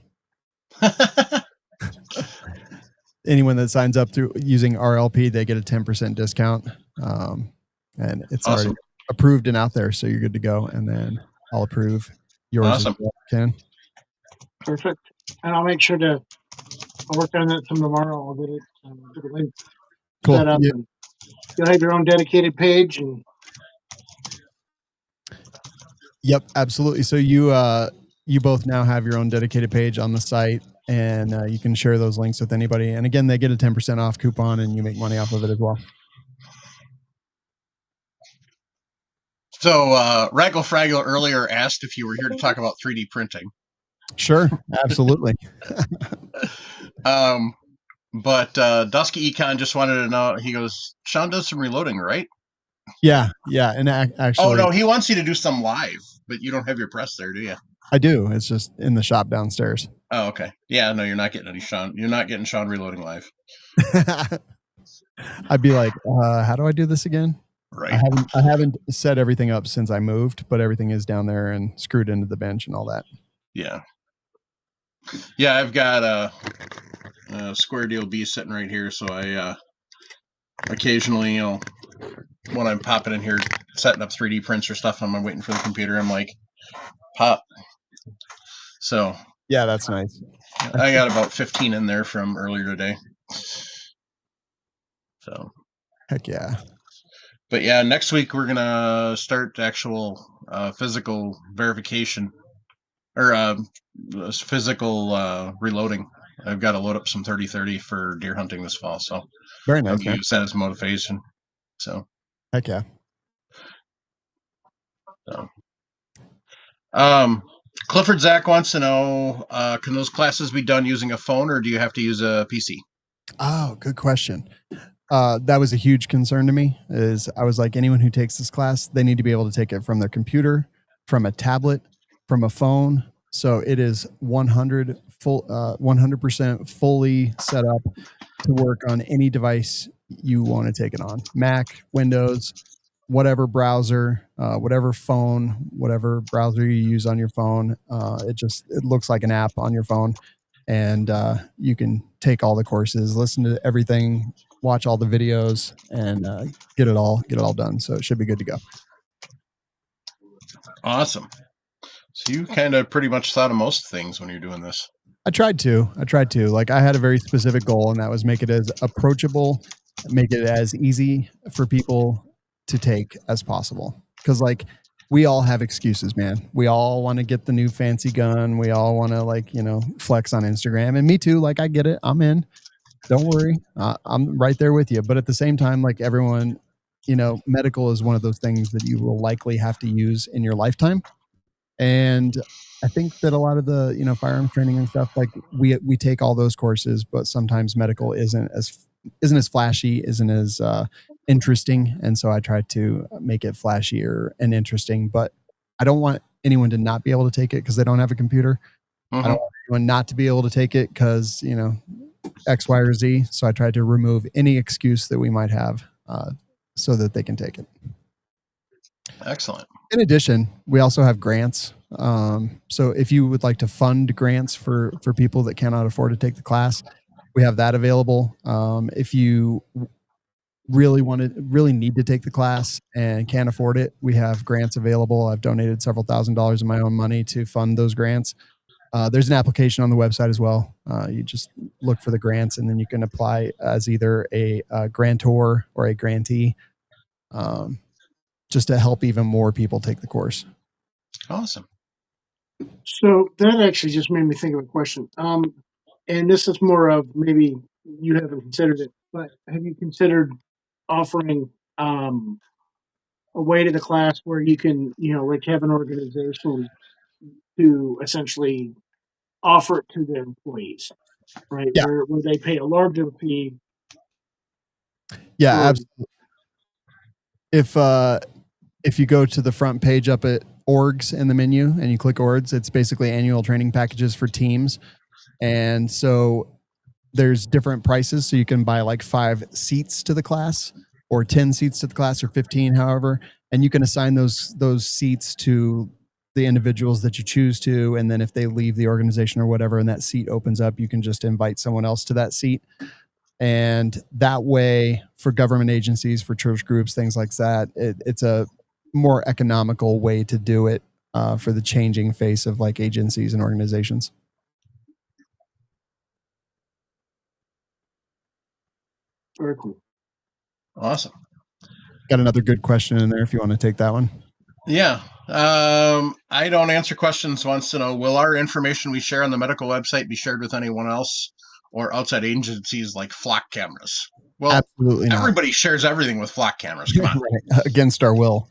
Anyone that signs up through using RLP, they get a 10% discount. And it's already approved and out there, so you're good to go. And then I'll approve yours. Awesome. As well, Ken. Perfect. And I'll make sure to work on that from tomorrow. I'll get it link set up. Yeah. And you'll have your own dedicated page. And yep, absolutely. So you both now have your own dedicated page on the site. and you can share those links with anybody. And again, they get a 10% off coupon, and you make money off of it as well. So Raggle Fraggle earlier asked if you were here to talk about 3D printing. Sure, absolutely. But Dusky Econ just wanted to know. He goes, Shawn does some reloading, right? Yeah, and actually, oh no, he wants you to do some live, but you don't have your press there, do you? I do. It's just in the shop downstairs. Oh, okay. Yeah, no, you're not getting any Shawn. You're not getting Shawn reloading live. I'd be like, how do I do this again? Right. I haven't set everything up since I moved, but everything is down there and screwed into the bench and all that. Yeah. Yeah, I've got a Square Deal B sitting right here, so I occasionally, you know, when I'm popping in here setting up 3D prints or stuff, I'm waiting for the computer. I'm like, pop. So yeah, that's nice. I got about 15 in there from earlier today. So heck yeah. But yeah, next week we're gonna start actual physical verification or physical reloading. I've got to load up some 30-30 for deer hunting this fall, so very nice. I'll use that as motivation. So heck yeah. So, Clifford Zach wants to know: can those classes be done using a phone, or do you have to use a PC? Oh, good question. That was a huge concern to me. Is I was like, anyone who takes this class, they need to be able to take it from their computer, from a tablet, from a phone. So it is 100% fully set up to work on any device you want to take it on. Mac, Windows, whatever browser, whatever phone, whatever browser you use on your phone. It looks like an app on your phone, and you can take all the courses, listen to everything, watch all the videos, and get it all done. So it should be good to go. Awesome. So you kind of pretty much thought of most things when you're doing this. I tried to. Like, I had a very specific goal, and that was make it as approachable, make it as easy for people to take as possible. Because, like, we all have excuses, man. We all want to get the new fancy gun. We all want to, like, you know, flex on Instagram. And me too. Like, I get it. I'm in. Don't worry. I'm right there with you. But at the same time, like everyone, you know, medical is one of those things that you will likely have to use in your lifetime. And I think that a lot of the, you know, firearms training and stuff, like we take all those courses, but sometimes medical isn't as flashy, isn't as interesting. And so I try to make it flashier and interesting, but I don't want anyone to not be able to take it because they don't have a computer. I don't want anyone not to be able to take it because, you know, X, Y, or Z. So I tried to remove any excuse that we might have so that they can take it. Excellent. In addition, we also have grants. So if you would like to fund grants for people that cannot afford to take the class, we have that available. If you really need to take the class and can't afford it, we have grants available. I've donated several $1,000s of my own money to fund those grants. There's an application on the website as well. You just look for the grants, and then you can apply as either a grantor or a grantee, just to help even more people take the course. Awesome. So that actually just made me think of a question. And this is more of maybe you haven't considered it, but have you considered offering a way to the class where you can, you know, like have an organization to essentially offer it to their employees, right? Yeah. Where they pay a larger fee. Yeah, absolutely. If you go to the front page up at orgs in the menu and you click orgs, it's basically annual training packages for teams. And so there's different prices. So you can buy like 5 seats to the class or 10 seats to the class or 15, however, and you can assign those seats to the individuals that you choose to. And then if they leave the organization or whatever, and that seat opens up, you can just invite someone else to that seat. And that way, for government agencies, for church groups, things like that, it's a more economical way to do it for the changing face of like agencies and organizations. Very cool. Awesome. Got another good question in there if you want to take that one. Yeah. I don't answer questions. Wants to know, will our information we share on the medical website be shared with anyone else or outside agencies like flock cameras? Well, Absolutely not. everybody shares everything with flock cameras. Come on. Right. Against our will.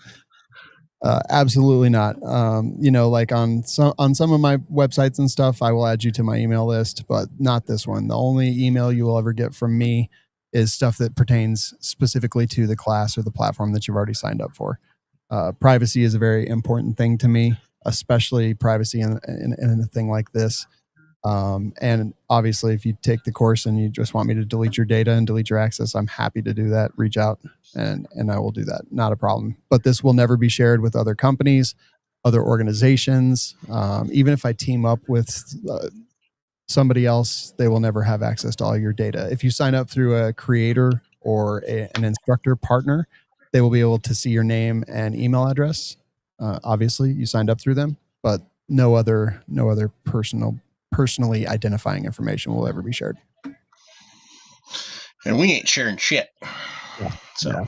Absolutely not. Like on some of my websites and stuff, I will add you to my email list, but not this one. The only email you will ever get from me is stuff that pertains specifically to the class or the platform that you've already signed up for. Privacy is a very important thing to me, especially privacy in a thing like this. And obviously, if you take the course and you just want me to delete your data and delete your access, I'm happy to do that. Reach out and I will do that. Not a problem. But this will never be shared with other companies, other organizations. Even if I team up with somebody else, they will never have access to all your data. If you sign up through a creator or an instructor partner, they will be able to see your name and email address. Obviously, you signed up through them, but no other personally identifying information will ever be shared. And we ain't sharing shit. Yeah. So yeah.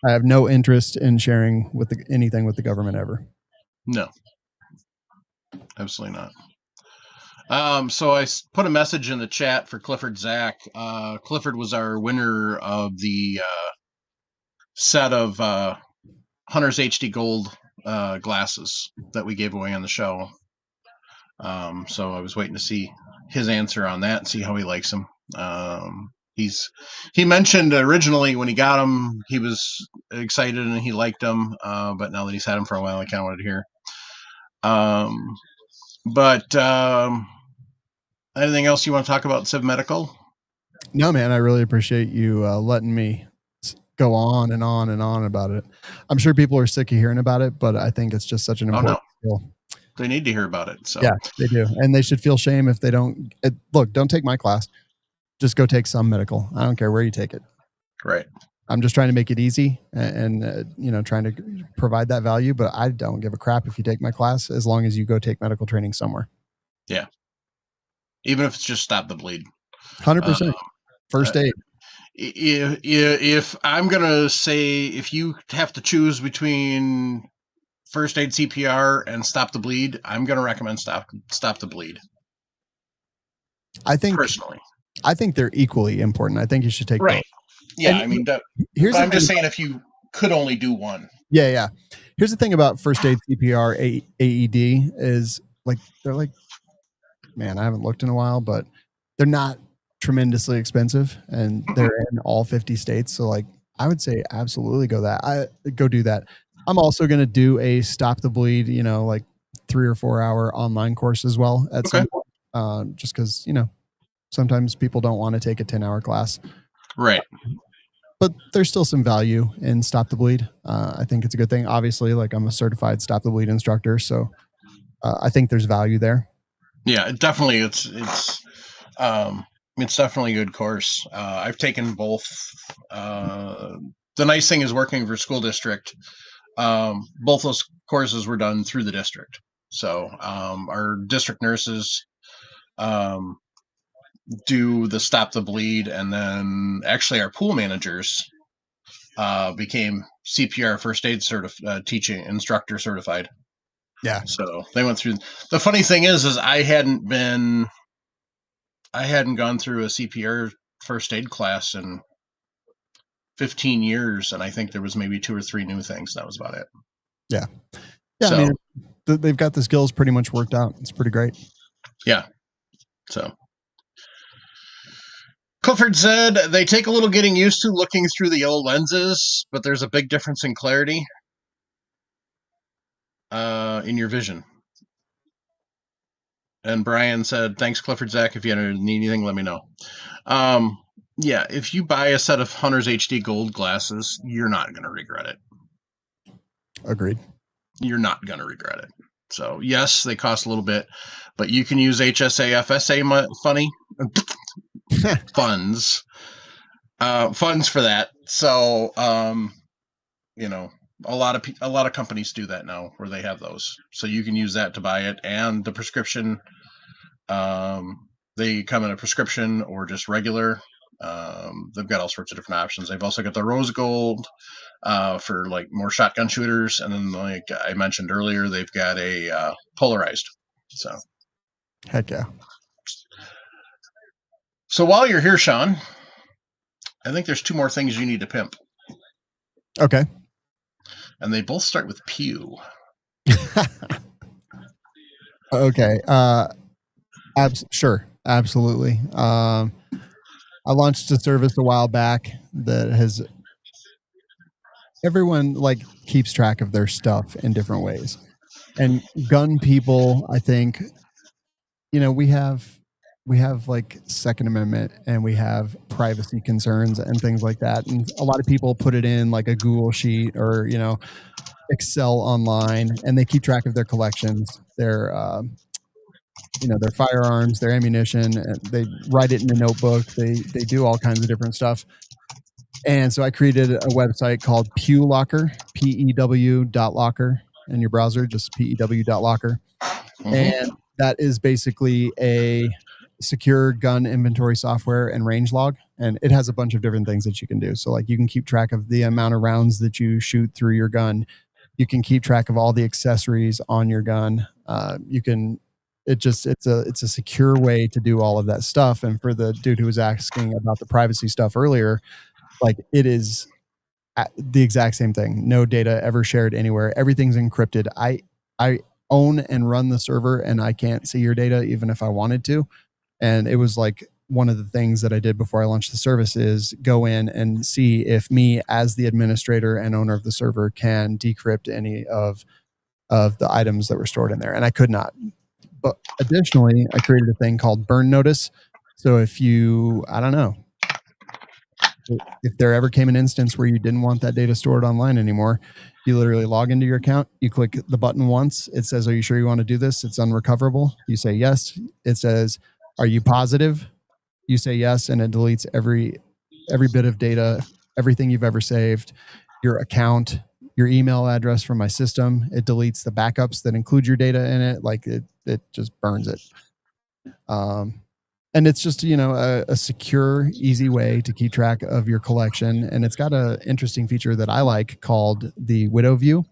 I have no interest in sharing with anything with the government ever. No, absolutely not. So I put a message in the chat for Clifford Zach. Clifford was our winner of the set of Hunter's HD Gold glasses that we gave away on the show. So I was waiting to see his answer on that and see how he likes them. He mentioned originally when he got them, he was excited and he liked them, but now that he's had them for a while, I kind of wanted to hear. Anything else you want to talk about Civ Medical? No, man, I really appreciate you letting me go on and on and on about it. I'm sure people are sick of hearing about it, but I think it's just such an important skill. They need to hear about it. So yeah, they do. And they should feel shame if they don't. Look, don't take my class. Just go take some medical. I don't care where you take it. Right. I'm just trying to make it easy and trying to provide that value, but I don't give a crap if you take my class as long as you go take medical training somewhere. Yeah. Even if it's just stop the bleed. 100%. First aid. If I'm going to say, if you have to choose between first aid CPR and stop the bleed, I'm going to recommend stop the bleed. I think personally, they're equally important. I think you should take both. Yeah. And I'm just saying if you could only do one. Yeah. Here's the thing about first aid CPR AED is they're man, I haven't looked in a while, but they're not tremendously expensive and they're in all 50 states. So I would say absolutely go do that. I'm also going to do a stop the bleed, 3 or 4 hour online course as well at some point. Just cause sometimes people don't want to take a 10-hour class. Right. But there's still some value in stop the bleed. I think it's a good thing. Obviously, I'm a certified stop the bleed instructor. So I think there's value there. Yeah, definitely. It's definitely a good course. I've taken both. The nice thing is working for school district. Both those courses were done through the district. So our district nurses do the stop the bleed, and then actually our pool managers became CPR first aid teaching instructor certified. Yeah. So they went through. The funny thing is I hadn't gone through a CPR first aid class in 15 years, and I think there was maybe 2 or 3 new things. That was about it. Yeah. So, I mean, they've got the skills pretty much worked out. It's pretty great. Yeah. So Clifford said they take a little getting used to looking through the yellow lenses, but there's a big difference in clarity in your vision. And Brian said, thanks, Clifford Zach. If you need anything, let me know. Yeah, if you buy a set of Hunter's HD Gold glasses, you're not going to regret it. Agreed. You're not going to regret it. So, yes, they cost a little bit, but you can use HSA, FSA funds for that. So, a lot of companies do that now where they have those. So you can use that to buy it, and the prescription, they come in a prescription or just regular. They've got all sorts of different options. They've also got the rose gold for like more shotgun shooters, and then like I mentioned earlier, they've got a polarized. So, heck yeah. So while you're here, Shawn, I think there's two more things you need to pimp. Okay. And they both start with Pew. Okay. Sure. Absolutely. I launched a service a while back that has everyone like keeps track of their stuff in different ways. And gun people, I think, we have like Second Amendment and we have privacy concerns and things like that. And a lot of people put it in like a Google sheet or, Excel online, and they keep track of their collections, their firearms, their ammunition. And they write it in a notebook. They do all kinds of different stuff. And so I created a website called Pew Locker, PEW.locker in your browser, just PEW.locker. Mm-hmm. And that is basically a secure gun inventory software and range log. And it has a bunch of different things that you can do. So like you can keep track of the amount of rounds that you shoot through your gun. You can keep track of all the accessories on your gun. It's a secure way to do all of that stuff. And for the dude who was asking about the privacy stuff earlier, like it is the exact same thing. No data ever shared anywhere. Everything's encrypted. I own and run the server, and I can't see your data even if I wanted to. And it was like one of the things that I did before I launched the service is go in and see if me as the administrator and owner of the server can decrypt any of the items that were stored in there. And I could not. But additionally, I created a thing called burn notice. So if if there ever came an instance where you didn't want that data stored online anymore, you literally log into your account, you click the button once, it says, "Are you sure you want to do this? It's unrecoverable." You say yes. It says, "Are you positive?" You say yes, and it deletes every bit of data, everything you've ever saved, your account, your email address from my system. It deletes the backups that include your data in it. Like it just burns it. And it's just, a secure, easy way to keep track of your collection. And it's got an interesting feature that I like called the widow view.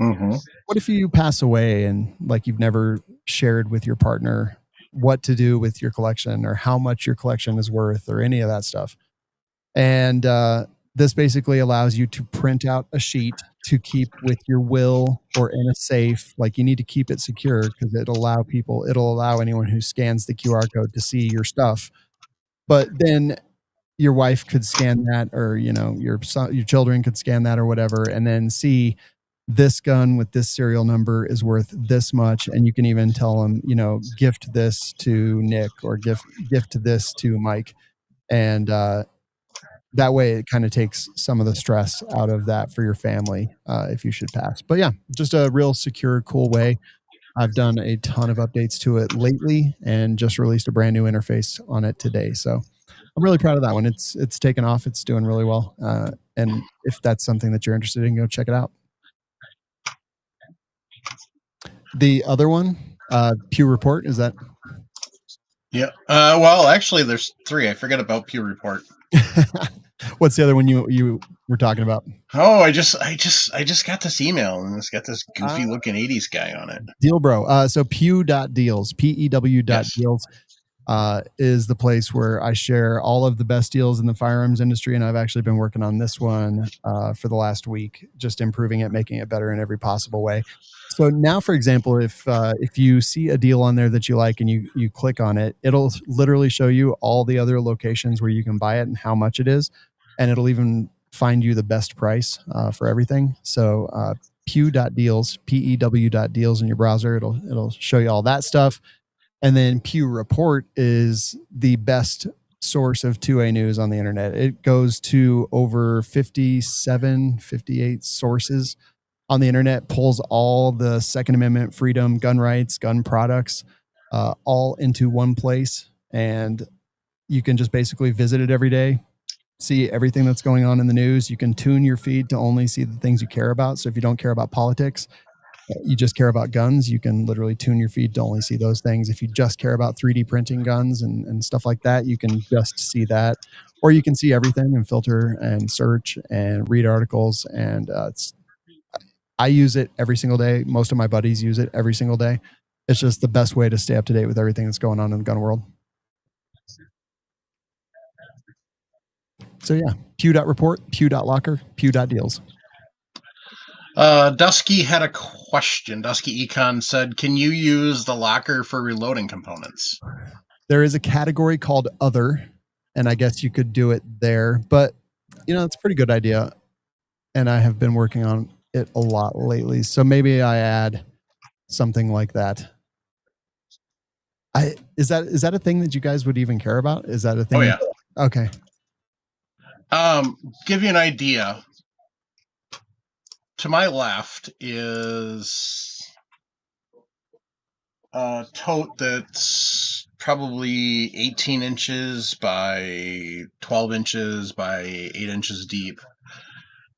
Mm-hmm. What if you pass away and like you've never shared with your partner what to do with your collection or how much your collection is worth or any of that stuff? And this basically allows you to print out a sheet to keep with your will or in a safe. Like you need to keep it secure because it'll allow anyone who scans the QR code to see your stuff. But then your wife could scan that, or your children could scan that or whatever, and then see this gun with this serial number is worth this much. And you can even tell them, gift this to Nick or gift this to Mike. And that way it kind of takes some of the stress out of that for your family if you should pass. But yeah, just a real secure, cool way. I've done a ton of updates to it lately and just released a brand new interface on it today. So I'm really proud of that one. It's taken off. It's doing really well. And if that's something that you're interested in, go check it out. The other one, Pew Report, is that? Yeah. Well, actually, there's three. I forget about Pew Report. What's the other one you were talking about? Oh, I just got this email and it's got this goofy looking 80s guy on it. Deal Bro. So Pew.deals, PEW.deals. Yes. Is the place where I share all of the best deals in the firearms industry. And I've actually been working on this one for the last week, just improving it, making it better in every possible way. So now, for example, if you see a deal on there that you like and you click on it, it'll literally show you all the other locations where you can buy it and how much it is. And it'll even find you the best price for everything. So Pew.deals, PEW.deals in your browser. It'll show you all that stuff. And then Pew Report is the best source of 2A news on the internet. It goes to over 58 sources on the internet, pulls all the Second Amendment, freedom, gun rights, gun products, all into one place. And you can just basically visit it every day, see everything that's going on in the news. You can tune your feed to only see the things you care about. So if you don't care about politics, you just care about guns, you can literally tune your feed to only see those things. If you just care about 3D printing guns and stuff like that, you can just see that. Or you can see everything and filter and search and read articles. And I use it every single day. Most of my buddies use it every single day. It's just the best way to stay up to date with everything that's going on in the gun world. So yeah, Pew.report, Pew.locker, Pew.deals. Dusky had a question. Dusky Econ said, can you use the locker for reloading components? There is a category called other, and I guess you could do it there, but it's a pretty good idea. And I have been working on it a lot lately. So maybe I add something like that. Is that a thing that you guys would even care about? Is that a thing? Oh, yeah. Okay. Give you an idea. To my left is a tote that's probably 18 inches by 12 inches by 8 inches deep.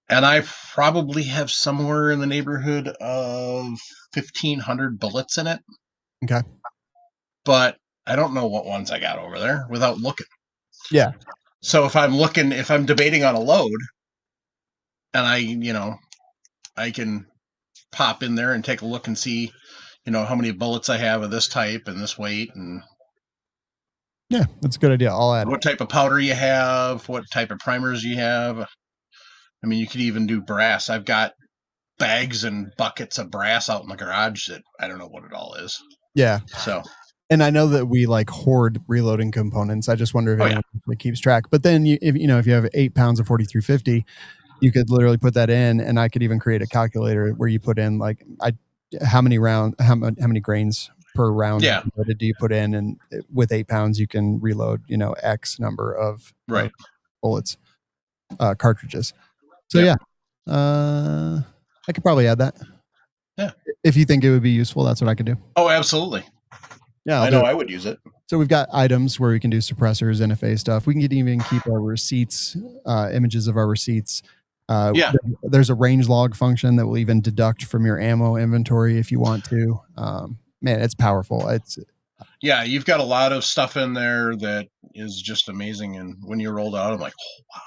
And I probably have somewhere in the neighborhood of 1,500 bullets in it. Okay. But I don't know what ones I got over there without looking. Yeah. So if I'm debating on a load, and I can pop in there and take a look and see, how many bullets I have of this type and this weight, and yeah, that's a good idea. I'll add what type of powder you have, what type of primers you have. I mean, you could even do brass. I've got bags and buckets of brass out in the garage that I don't know what it all is. Yeah. So. And I know that we hoard reloading components. I just wonder if anyone keeps track. But then if you have 8 pounds of 4350, you could literally put that in, and I could even create a calculator where you put in how many grains per round do you put in, and with 8 pounds you can reload X number of bullets, cartridges. So I could probably add that. Yeah, if you think it would be useful, that's what I could do. Oh, absolutely. Yeah, I know I would use it. So we've got items where we can do suppressors, NFA stuff. We can even keep our receipts, images of our receipts. There's a range log function that will even deduct from your ammo inventory if you want to. Man, it's powerful. You've got a lot of stuff in there that is just amazing. And when you rolled out, I'm like, oh, wow.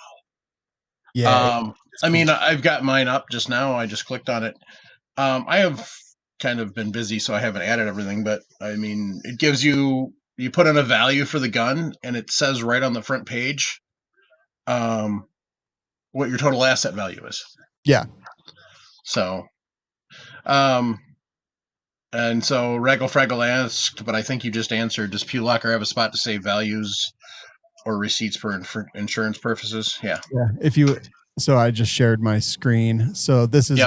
Yeah. Cool. I mean, I've got mine up just now. I just clicked on it. I have kind of been busy, so I haven't added everything, but I mean, it gives you put in a value for the gun, and it says right on the front page what your total asset value is. Yeah. So, and so Raggle Fraggle asked, but I think you just answered, does Pew Locker have a spot to save values or receipts for insurance purposes? Yeah. So I just shared my screen. So this is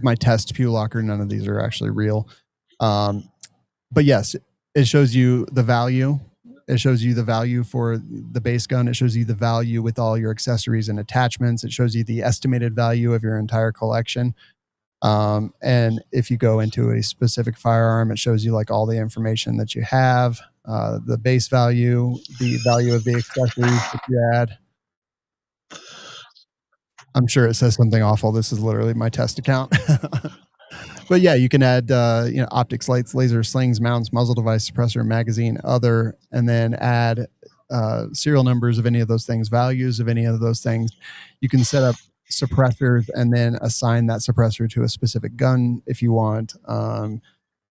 my test Pew Locker. None of these are actually real. But yes, it shows you the value. It shows you the value for the base gun. It shows you the value with all your accessories and attachments. It shows you the estimated value of your entire collection. And if you go into a specific firearm, it shows you all the information that you have, the base value, the value of the accessories that you add. I'm sure it says something awful. This is literally my test account. But yeah, you can add, optics, lights, laser, slings, mounts, muzzle device, suppressor, magazine, other, and then add serial numbers of any of those things, values of any of those things. You can set up suppressors and then assign that suppressor to a specific gun if you want.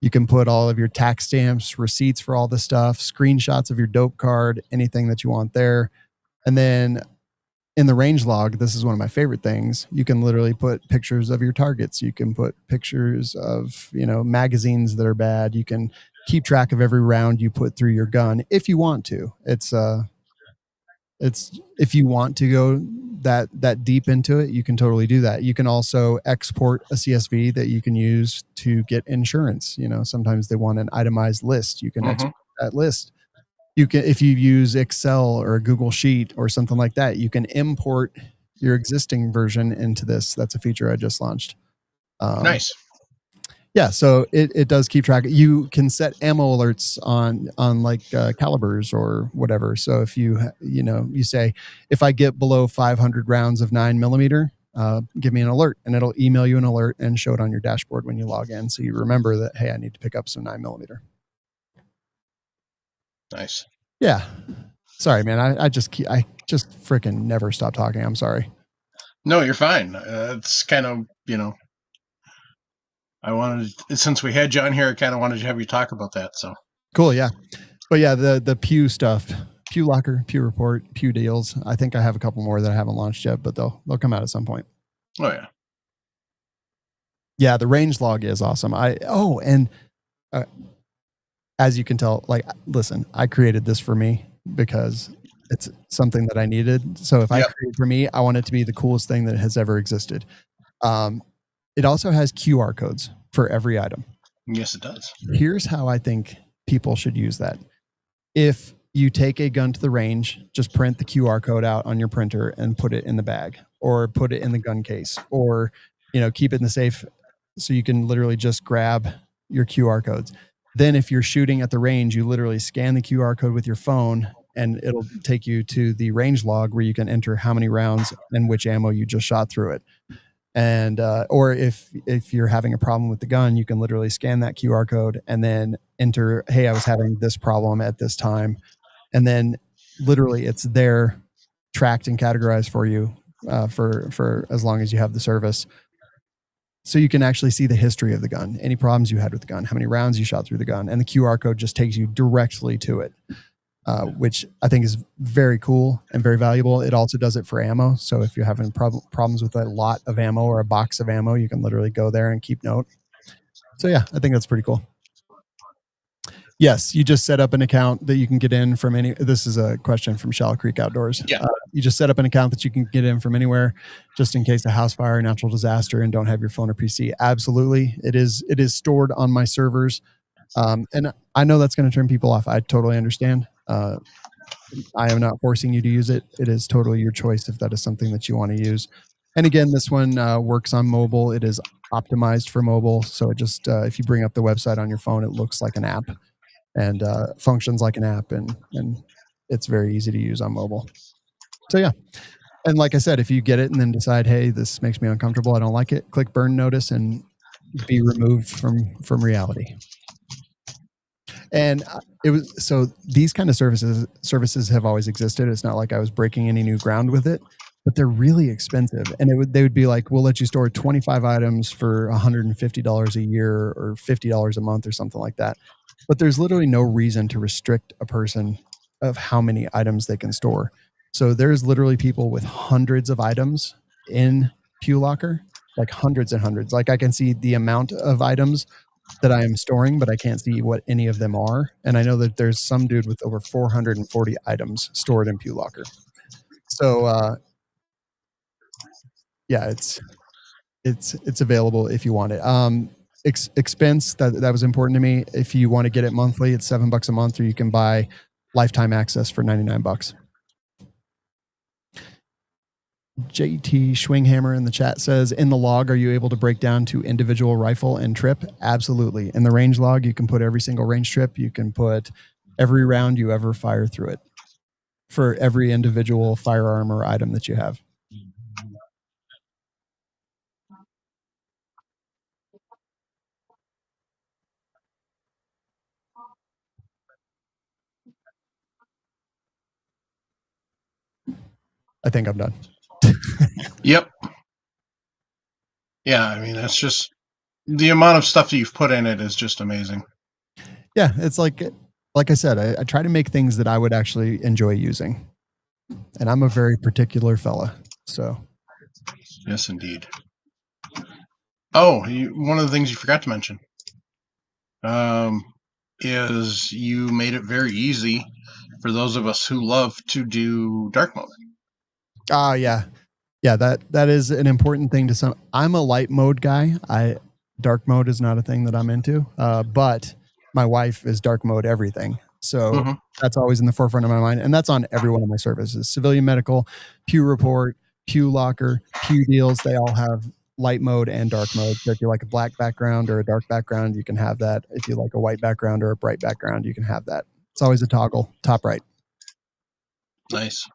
You can put all of your tax stamps, receipts for all the stuff, screenshots of your dope card, anything that you want there. And then in the range log, this is one of my favorite things. You can literally put pictures of your targets. You can put pictures of, magazines that are bad. You can keep track of every round you put through your gun if you want to. It's if you want to go that deep into it, you can totally do that. You can also export a CSV that you can use to get insurance. Sometimes they want an itemized list. You can export that list. You can, if you use Excel or a Google Sheet or something like that, you can import your existing version into this. That's a feature I just launched. Nice. Yeah, so it does keep track. You can set ammo alerts on calibers or whatever. So if you say, if I get below 500 rounds of 9mm, give me an alert, and it'll email you an alert and show it on your dashboard when you log in. So you remember that, hey, I need to pick up some 9mm. Nice. Yeah. Sorry, man. I just freaking never stop talking. I'm sorry. No, you're fine. It's kind of, since we had you on here, I kind of wanted to have you talk about that. So cool. Yeah. But yeah, the Pew stuff, Pew Locker, Pew Report, Pew Deals. I think I have a couple more that I haven't launched yet, but they'll come out at some point. Oh yeah. Yeah, the range log is awesome. As you can tell, like, listen, I created this for me because it's something that I needed. So if I create for me, I want it to be the coolest thing that has ever existed. It also has QR codes for every item. Yes, it does. Here's how I think people should use that. If you take a gun to the range, just print the QR code out on your printer and put it in the bag, or put it in the gun case, or, keep it in the safe so you can literally just grab your QR codes. Then if you're shooting at the range, you literally scan the QR code with your phone and it'll take you to the range log where you can enter how many rounds and which ammo you just shot through it. And, or if you're having a problem with the gun, you can literally scan that QR code and then enter, hey, I was having this problem at this time. And then literally it's there tracked and categorized for you, for as long as you have the service. So you can actually see the history of the gun, any problems you had with the gun, how many rounds you shot through the gun, and the QR code just takes you directly to it, which I think is very cool and very valuable. It also does it for ammo. So if you're having problems with a lot of ammo or a box of ammo, you can literally go there and keep note. So yeah, I think that's pretty cool. Yes, you just set up an account that you can get in from any. This is a question from Shallow Creek Outdoors. Yeah. You just set up an account that you can get in from anywhere, just in case of house fire, natural disaster, and don't have your phone or PC. Absolutely, it is stored on my servers, and I know that's going to turn people off. I totally understand. I am not forcing you to use it. It is totally your choice if that is something that you want to use. And again, this one works on mobile. It is optimized for mobile, so it just if you bring up the website on your phone, it looks like an app. And functions like an app, and it's very easy to use on mobile. So yeah, and like I said, if you get it and then decide, hey, this makes me uncomfortable, I don't like it, click burn notice and be removed from reality. And it was so these kind of services have always existed. It's not like I was breaking any new ground with it, but they're really expensive. And they would be like, we'll let you store 25 items for $150 a year or $50 a month or something like that. But there's literally no reason to restrict a person of how many items they can store. So there's literally people with hundreds of items in Pew Locker, like hundreds and hundreds. Like I can see the amount of items that I am storing, but I can't see what any of them are. And I know that there's some dude with over 440 items stored in Pew Locker. So yeah, it's available if you want it. Expense that was important to me. If you want to get it monthly, it's $7 a month, or you can buy lifetime access for $99. JT Schwinghammer in the chat says, in the log, are you able to break down to individual rifle and trip? Absolutely. In the range log, you can put every single range trip. You can put every round you ever fire through it for every individual firearm or item that you have. I think I'm done. Yep. Yeah, I mean, that's just the amount of stuff that you've put in it is just amazing. Yeah, it's like I said, I try to make things that I would actually enjoy using. And I'm a very particular fella. So yes, indeed. Oh, one of the things you forgot to mention is you made it very easy for those of us who love to do dark mode. Yeah. That is an important thing to some. I'm a light mode guy. Dark mode is not a thing that I'm into. But my wife is dark mode everything. So that's always in the forefront of my mind. And that's on every one of my services. Civilian Medical, Pew Report, Pew Locker, Pew Deals. They all have light mode and dark mode. So if you like a black background or a dark background, you can have that. If you like a white background or a bright background, you can have that. It's always a toggle, top right. Nice.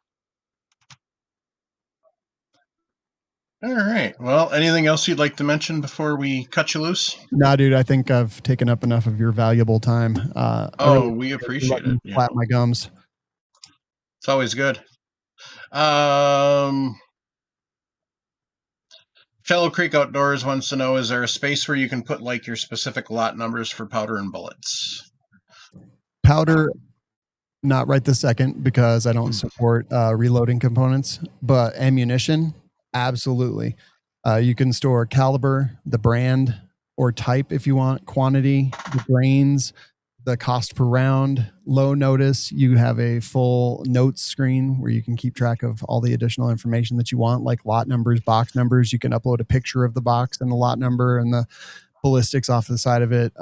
All right. Well, anything else you'd like to mention before we cut you loose? Nah, dude, I think I've taken up enough of your valuable time. We appreciate it. Yeah. Flap my gums. It's always good. Shallow Creek Outdoors wants to know, is there a space where you can put like your specific lot numbers for powder and bullets? Powder, not right this second because I don't support reloading components, but ammunition, absolutely. You can store caliber, the brand or type if you want, quantity, the grains, the cost per round, low notice. You have a full notes screen where you can keep track of all the additional information that you want, like lot numbers, box numbers. You can upload a picture of the box and the lot number and the ballistics off the side of it.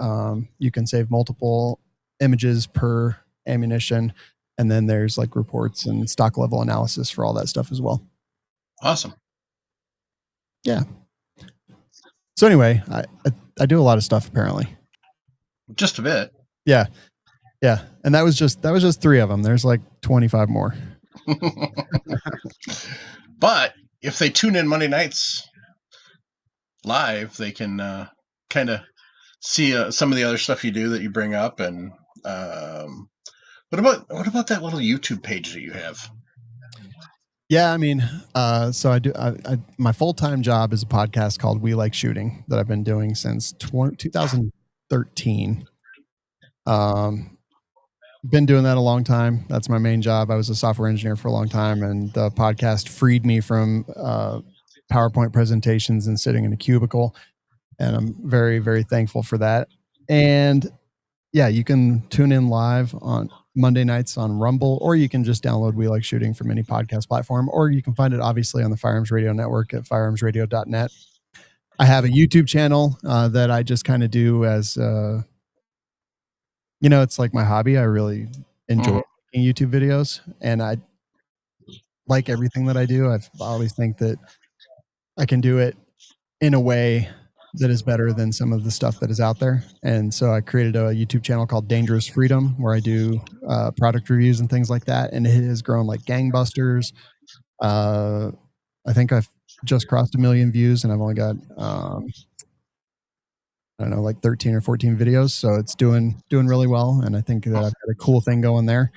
You can save multiple images per ammunition. And then there's like reports and stock level analysis for all that stuff as well. Awesome. Yeah. So anyway, I do a lot of stuff apparently. Just a bit. Yeah. Yeah. And that was just 3 of them. There's like 25 more. But if they tune in Monday nights live, they can kind of see some of the other stuff you do that you bring up. And what about that little YouTube page that you have? Yeah, I mean, so I do. My full-time job is a podcast called We Like Shooting that I've been doing since 2013. Been doing that a long time. That's my main job. I was a software engineer for a long time, and the podcast freed me from PowerPoint presentations and sitting in a cubicle. And I'm very, very thankful for that. And yeah, you can tune in live on Monday nights on Rumble, or you can just download We Like Shooting from any podcast platform, or you can find it obviously on the Firearms Radio Network at firearmsradio.net. I have a YouTube channel that I just kind of do as, it's like my hobby. I really enjoy making YouTube videos, and I like everything that I do. I always think that I can do it in a way that is better than some of the stuff that is out there. And so I created a YouTube channel called Dangerous Freedom, where I do product reviews and things like that. And it has grown like gangbusters. I think I've just crossed 1 million views, and I've only got, like 13 or 14 videos. So it's doing really well. And I think that I've got a cool thing going there.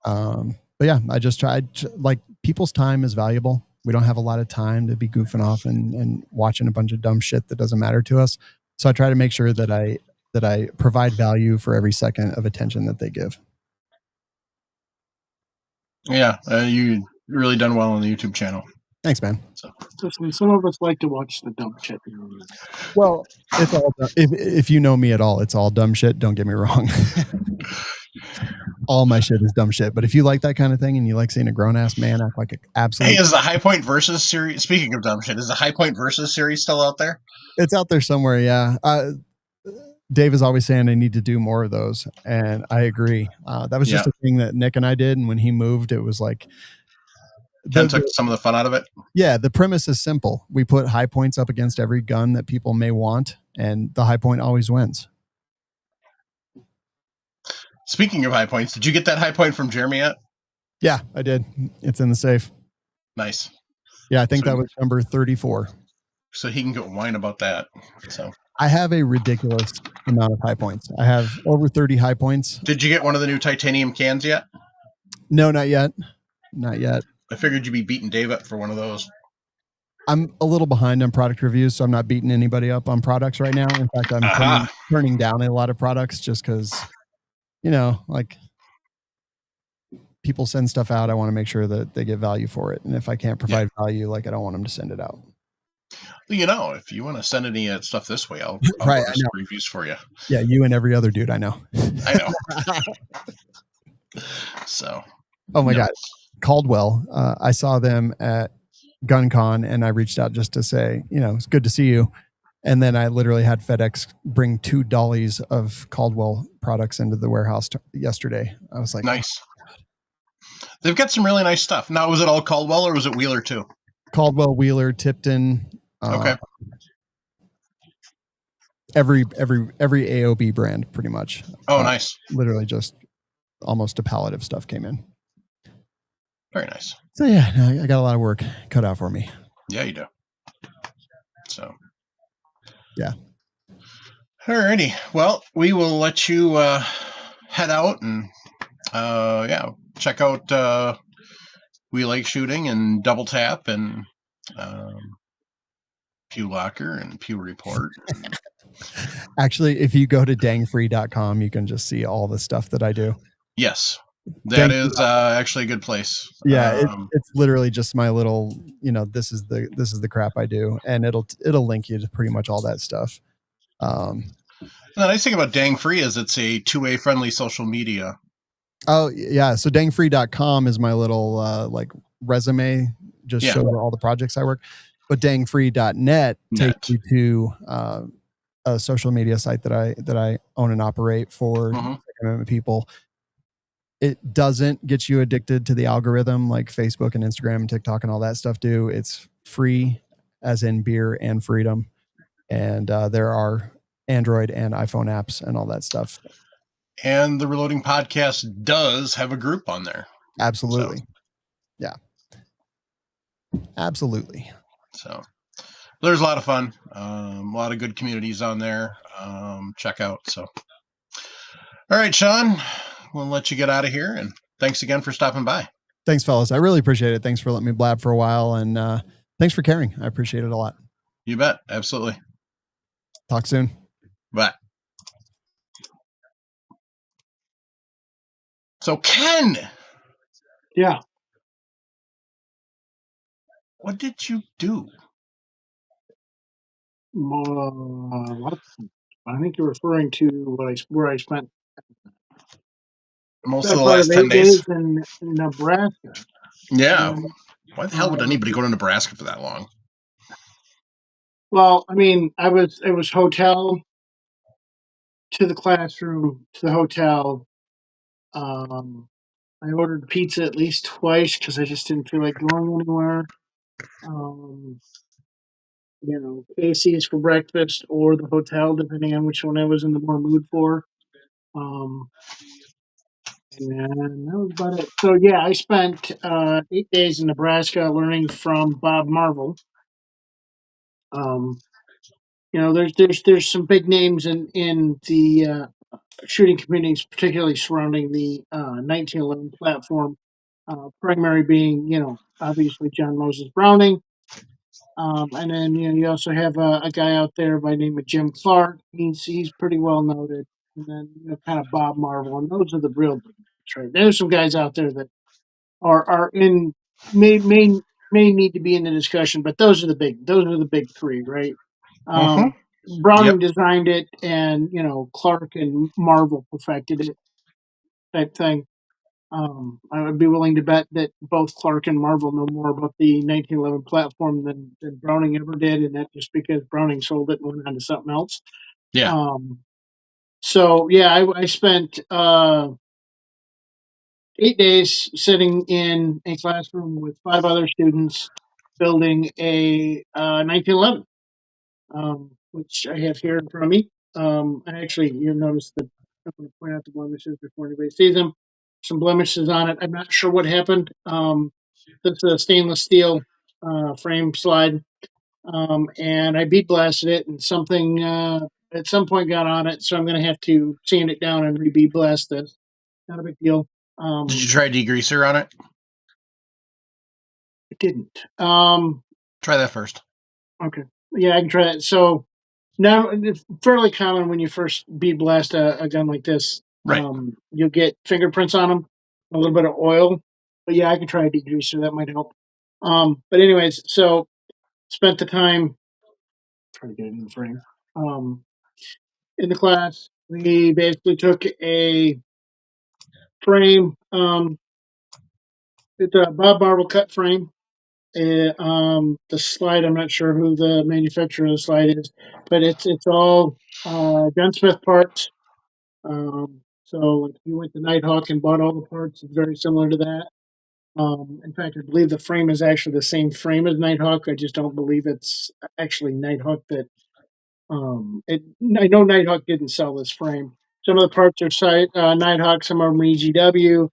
But yeah, I just tried like people's time is valuable. We don't have a lot of time to be goofing off and watching a bunch of dumb shit that doesn't matter to us. So I try to make sure that I provide value for every second of attention that they give. Yeah, you really done well on the YouTube channel. Thanks, man. So, listen, some of us like to watch the dumb shit. Well, it's all if you know me at all, it's all dumb shit. Don't get me wrong. All my shit is dumb shit. But if you like that kind of thing and you like seeing a grown ass man act like an absolute. Hey, is the High Point Versus series? Speaking of dumb shit, is the High Point Versus series still out there? It's out there somewhere. Yeah. Dave is always saying I need to do more of those, and I agree. That was just a thing that Nick and I did, and when he moved, it was like. Ken took some of the fun out of it. Yeah, the premise is simple. We put high points up against every gun that people may want, and the high point always wins. Speaking of high points, did you get that high point from Jeremy yet? Yeah, I did. It's in the safe. Nice. Yeah, I think that was number 34. So he can go whine about that. So I have a ridiculous amount of high points. I have over 30 high points. Did you get one of the new titanium cans yet? No, not yet. Not yet. I figured you'd be beating Dave up for one of those. I'm a little behind on product reviews, so I'm not beating anybody up on products right now. In fact, I'm turning down a lot of products just because, like people send stuff out. I want to make sure that they get value for it. And if I can't provide value, like I don't want them to send it out. If you want to send any stuff this way, I'll right, some reviews for you. Yeah, you and every other dude I know. I know. So. Oh my God. Caldwell. I saw them at GunCon and I reached out just to say, it's good to see you. And then I literally had FedEx bring 2 dollies of Caldwell products into the warehouse yesterday. I was like, nice. They've got some really nice stuff. Now, was it all Caldwell or was it Wheeler too? Caldwell, Wheeler, Tipton. Okay. Every AOB brand pretty much. Oh, nice. Literally just almost a pallet of stuff came in. Very nice. So yeah, I got a lot of work cut out for me. Yeah, you do. So, yeah. Alrighty. Well, we will let you head out and check out We Like Shooting and Double Tap and Pew Locker and Pew Report. Actually, if you go to dangfree.com, you can just see all the stuff that I do. Yes, that is actually a good place. Yeah, it's literally just my little, this is the crap I do, and it'll link you to pretty much all that stuff. The nice thing about Dang Free is it's a two-way friendly social media. Oh yeah, so dangfree.com is my little like resume, just shows all the projects I work. But dangfree.net takes you to a social media site that I own and operate for Second Amendment people. It doesn't get you addicted to the algorithm like Facebook and Instagram and TikTok and all that stuff do. It's free, as in beer and freedom. And there are Android and iPhone apps and all that stuff. And the Reloading Podcast does have a group on there. Absolutely. So. Yeah. Absolutely. So there's a lot of fun. A lot of good communities on there. Check out. So, all right, Shawn, we'll let you get out of here. And thanks again for stopping by. Thanks, fellas. I really appreciate it. Thanks for letting me blab for a while. And thanks for caring. I appreciate it a lot. You bet. Absolutely. Talk soon. Bye. So, Ken. Yeah. What did you do? I think you're referring to where I spent most of the last 10 days in Nebraska. Yeah. Why the hell would anybody go to Nebraska for that long? Well, I mean, it was hotel to the classroom to the hotel. I ordered pizza at least twice because I just didn't feel like going anywhere. Casey's for breakfast or the hotel, depending on which one I was in the more mood for. And that was about it. So yeah, I spent 8 days in Nebraska learning from Bob Marvel. There's some big names in the shooting communities, particularly surrounding the 1911 platform. Primary being, obviously John Moses Browning. And then you also have a guy out there by the name of Jim Clark. He's pretty well noted. And then kind of Bob Marvel, and those are the real big names, right? There's some guys out there that are in may need to be in the discussion, but those are the big three, right? Browning designed it, and Clark and Marvel perfected it, type thing. I would be willing to bet that both Clark and Marvel know more about the 1911 platform than Browning ever did, and that's just because Browning sold it and went on to something else. Yeah. So yeah, I spent 8 days sitting in a classroom with 5 other students building a 1911, which I have here in front of me. And actually, you'll notice that I'm going to point out the blemishes before anybody sees them. Some blemishes on it. I'm not sure what happened. It's a stainless steel frame slide, and I bead blasted it, and something at some point got on it, so I'm going to have to sand it down and re-bead blast this. Not a big deal. Did you try degreaser on it? I didn't. Try that first. Okay. Yeah, I can try that. So now it's fairly common when you first bead blast a gun like this. Right. You'll get fingerprints on them, a little bit of oil. But yeah, I can try a degreaser. That might help. But anyways, so spent the time trying to get it in the frame. In the class, we basically took a frame. It's a Bob Marvel cut frame. The slide, I'm not sure who the manufacturer of the slide is, but it's all gunsmith parts. So if you went to Nighthawk and bought all the parts, it's very similar to that. In fact, I believe the frame is actually the same frame as Nighthawk. I just don't believe it's actually Nighthawk that. I know Nighthawk didn't sell this frame. Some of the parts are Nighthawk, some of them are EGW.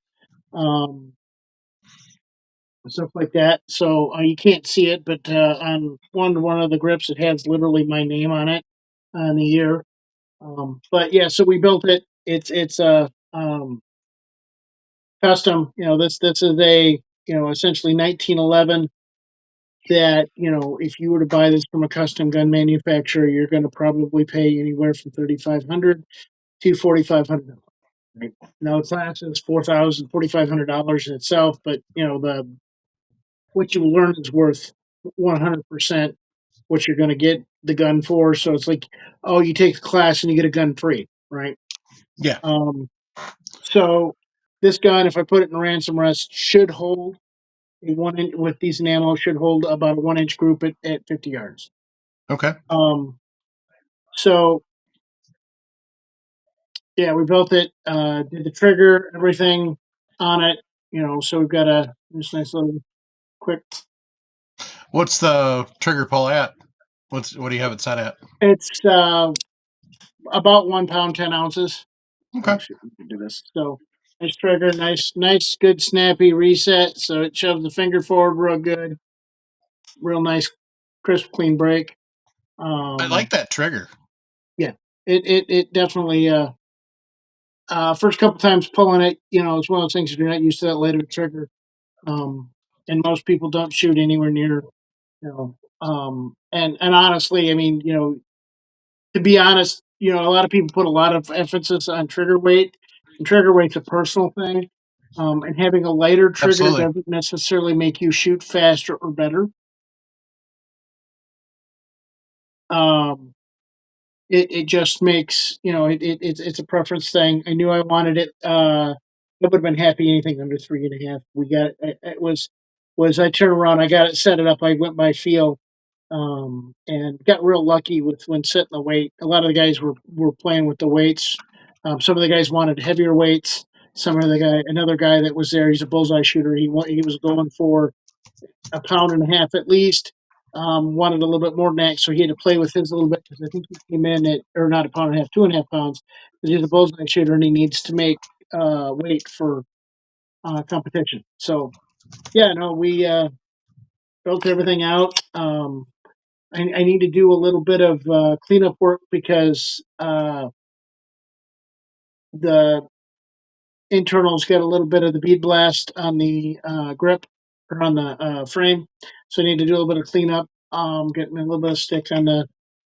stuff like that. So you can't see it, but on one of the grips, it has literally my name on it on the year. But yeah, so we built it. It's a custom. This is a essentially 1911. That if you were to buy this from a custom gun manufacturer, you're going to probably pay anywhere from $3,500 to $4,500. Right? Now the class is $4,500 in itself, but the what you learn is worth 100% what you're going to get the gun for. So it's like, oh, you take the class and you get a gun free, right? Yeah. So this gun, if I put it in ransom rest, should hold a 1 inch with decent ammo. Should hold about a 1 inch group at 50 yards. Okay. So yeah, we built it, did the trigger, everything on it. So we've got this nice little quick. What's the trigger pull at? What do you have it set at? It's about 1 pound 10 ounces. Okay. Oh, shoot, we can do this. So nice trigger, nice, good snappy reset. So it shoves the finger forward real good, real nice, crisp, clean break. I like that trigger. Yeah, it definitely. First couple times pulling it, it's one of those things if you're not used to that later trigger. And most people don't shoot anywhere near, and honestly, I mean, to be honest, a lot of people put a lot of emphasis on trigger weight, and trigger weight's a personal thing. And having a lighter trigger Absolutely. doesn't necessarily make you shoot faster or better. It just makes it's a preference thing. I knew I wanted it. I would have been happy anything under 3.5. We got it. It was I turned around, I got it, set it up. I went by feel, and got real lucky with when setting the weight. A lot of the guys were playing with the weights. Some of the guys wanted heavier weights. Another guy that was there, he's a bullseye shooter. He was going for 1.5 pounds at least. Wanted a little bit more than that, so he had to play with his a little bit because I think he came in at, or not 1.5 pounds, 2.5 pounds, because he's a bullseye shooter and he needs to make weight for competition. So yeah, no, we built everything out. I need to do a little bit of cleanup work because the internals got a little bit of the bead blast on the grip or on the frame, so I need to do a little bit of cleanup. Getting a little bit of stick on the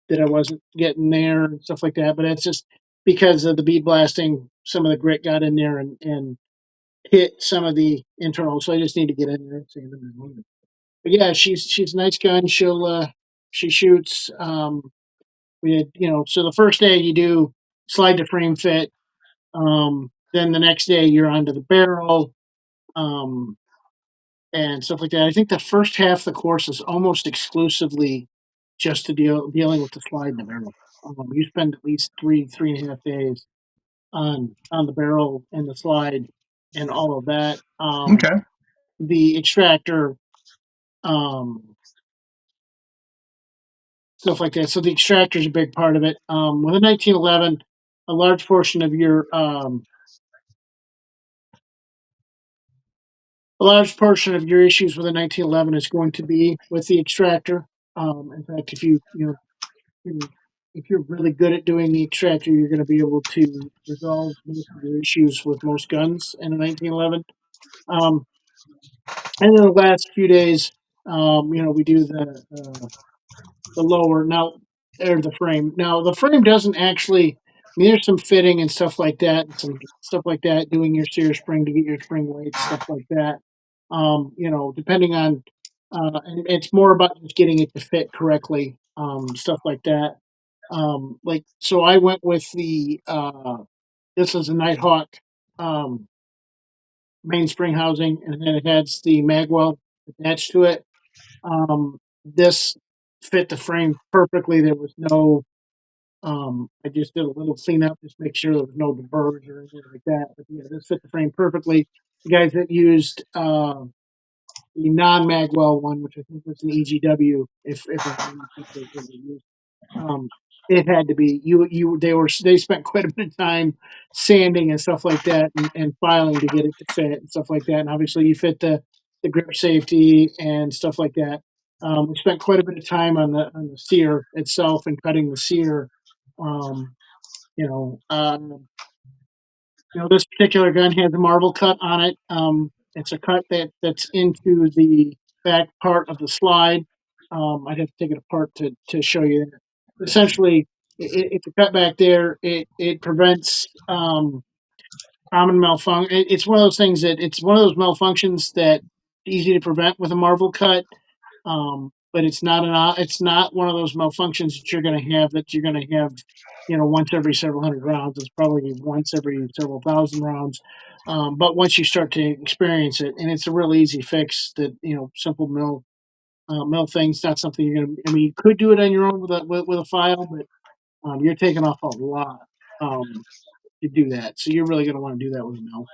that I wasn't getting there and stuff like that. But it's just because of the bead blasting, some of the grit got in there and hit some of the internals. So I just need to get in there and see them. But yeah, she's a nice gun. She shoots. We had so the first day you do slide to frame fit. Then the next day you're onto the barrel. And stuff like that. I think the first half of the course is almost exclusively just to dealing with the slide in the barrel. You spend at least 3.5 days on the barrel and the slide and all of that. Okay. The extractor, stuff like that. So the extractor is a big part of it. With a 1911, a large portion of your issues with a 1911 is going to be with the extractor. In fact, if you're really good at doing the extractor, you're going to be able to resolve most of your issues with most guns in a 1911. And then the last few days, we do the lower now or the frame. Now the frame doesn't actually. I mean, there's some fitting and stuff like that, and some stuff like that. Doing your sear spring to get your spring weight, stuff like that. Depending on, and it's more about just getting it to fit correctly. Stuff like that. So I went with the this is a Nighthawk mainspring housing, and then it has the magwell attached to it. This fit the frame perfectly. There was no I just did a little cleanup, just make sure there was no diverge or anything like that. But yeah, this fit the frame perfectly. The guys that used the non-magwell one, which I think was an EGW, if it had to be they spent quite a bit of time sanding and stuff like that and filing to get it to fit and stuff like that. And obviously you fit the the grip safety and stuff like that. We spent quite a bit of time on the sear itself and cutting the sear. Um, you know, um, this particular gun has a marble cut on it. It's a cut that's into the back part of the slide. I'd have to take it apart to show you that. Essentially, it's a cut back there. It prevents common malfunction. It's one of those things that it's one of those malfunctions that easy to prevent with a marble cut. But it's not one of those malfunctions that you're going to have, once every several hundred rounds. It's probably once every several thousand rounds. But once you start to experience it, and it's a real easy fix that, simple mill things, not something you're going to, I mean, you could do it on your own with a file, but you're taking off a lot to do that. So you're really going to want to do that with a mill.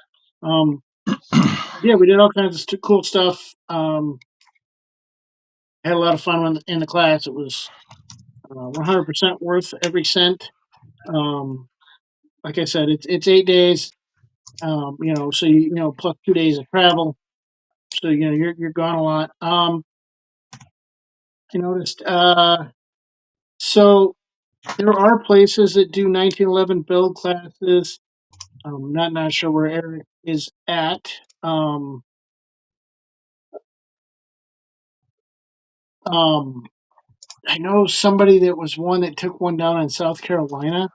Yeah, we did all kinds of cool stuff. Had a lot of fun in the class. It was 100% worth every cent. Like I said, it's 8 days. So plus 2 days of travel. So you're gone a lot. I noticed. So there are places that do 1911 build classes. Not sure where Eric is at. I know somebody that was one that took one down in South Carolina.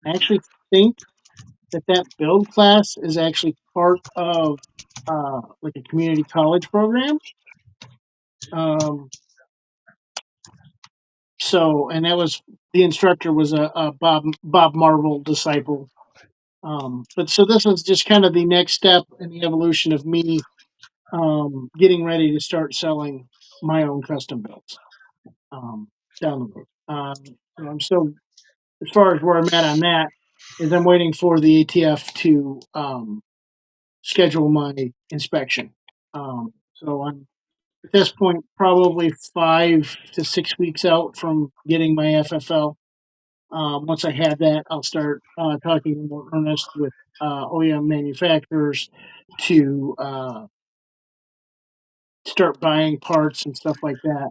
I actually think that build class is actually part of like a community college program. And that was the instructor was a Bob Marvel disciple. But so this is just kind of the next step in the evolution of me getting ready to start selling my own custom builds down the road. I'm still, as far as where I'm at on that, is I'm waiting for the ATF to schedule my inspection. So I'm at this point probably 5 to 6 weeks out from getting my FFL. Once I have that, I'll start talking more earnest with OEM manufacturers to start buying parts and stuff like that.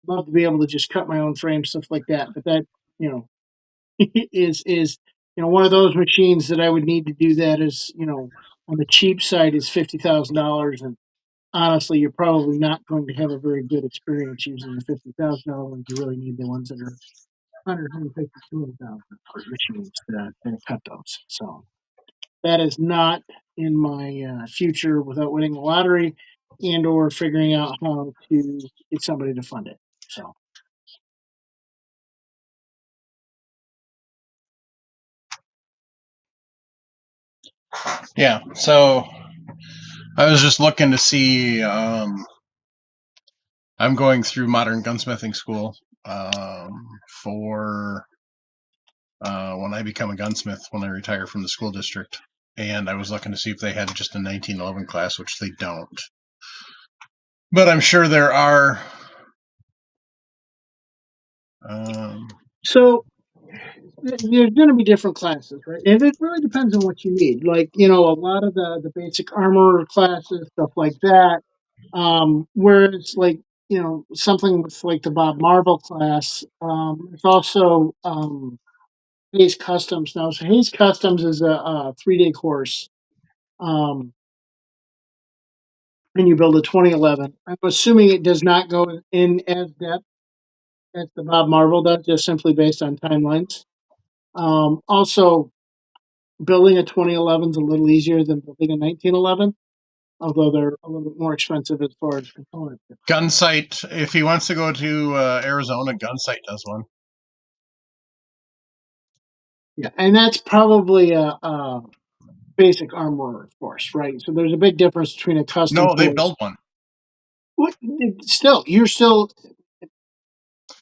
Love to be able to just cut my own frame, stuff like that. But that, is one of those machines that I would need to do that is, on the cheap side is $50,000, and honestly, you're probably not going to have a very good experience using the $50,000 ones. You really need the ones that are 150, $200,000 machines to cut those. So that is not in my future without winning the lottery and or figuring out how to get somebody to fund it. So. Yeah, so I was just looking to see. I'm going through modern gunsmithing school for when I become a gunsmith when I retire from the school district, and I was looking to see if they had just a 1911 class, which they don't. But I'm sure there are. So there's going to be different classes, right? And it really depends on what you need. Like, a lot of the basic armor classes, stuff like that. Whereas, like, something with like the Bob Marvel class, there's also Hayes Customs now. So Hayes Customs is a 3-day course. And you build a 2011. I'm assuming it does not go in as depth as the Bob Marvel does, just simply based on timelines. Also, building a 2011 is a little easier than building a 1911, although they're a little bit more expensive as far as components. Gunsight, if he wants to go to Arizona, Gunsight does one. Yeah, and that's probably a basic armor course, right? So there's a big difference between a custom. No, they build one. What? Still, you're still.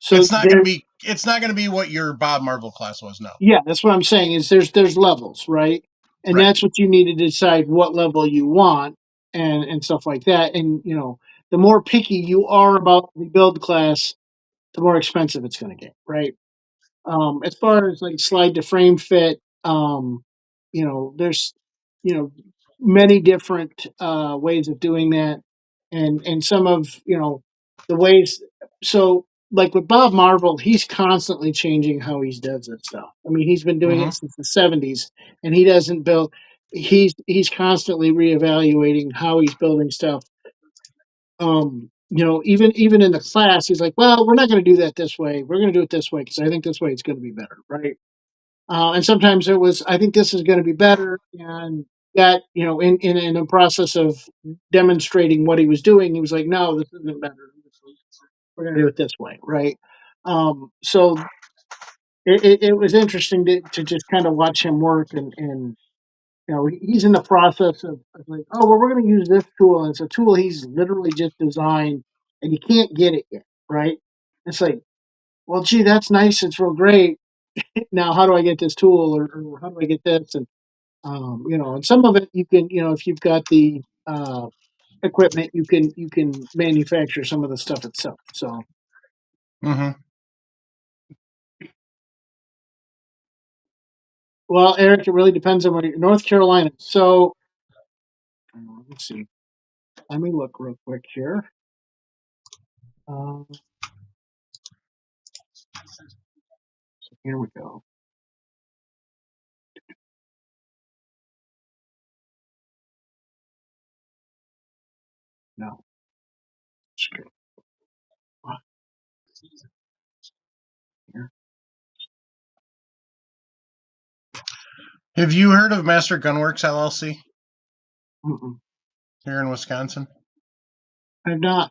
So it's not going to be what your Bob Marvel class was. No. Yeah, that's what I'm saying. Is there's levels, right? And Right. That's what you need to decide what level you want and stuff like that. And the more picky you are about the build class, the more expensive it's going to get, right? As far as like slide to frame fit, there's many different ways of doing that, and some of the ways. So, like with Bob Marvel, he's constantly changing how he does this stuff. I mean, he's been doing it since the '70s, and he doesn't build. He's constantly reevaluating how he's building stuff. Even in the class, he's like, "Well, we're not going to do that this way. We're going to do it this way because I think this way it's going to be better, right?" And sometimes it was, I think this is going to be better. And that, in the process of demonstrating what he was doing, he was like, no, this isn't better. We're going to do it this way. Right. So it was interesting to just kind of watch him work and he's in the process of like, oh, well, we're going to use this tool. And it's a tool he's literally just designed and you can't get it yet. Right. It's like, well, gee, that's nice. It's real great. Now, how do I get this tool or how do I get this? And some of it you can, if you've got the equipment, you can manufacture some of the stuff itself. So, Mm-hmm. well, Eric, it really depends on where you're. North Carolina. So, let's see. Let me look real quick here. So here we go. No. Here. Have you heard of Master Gunworks LLC Mm-mm. here in Wisconsin? I've not.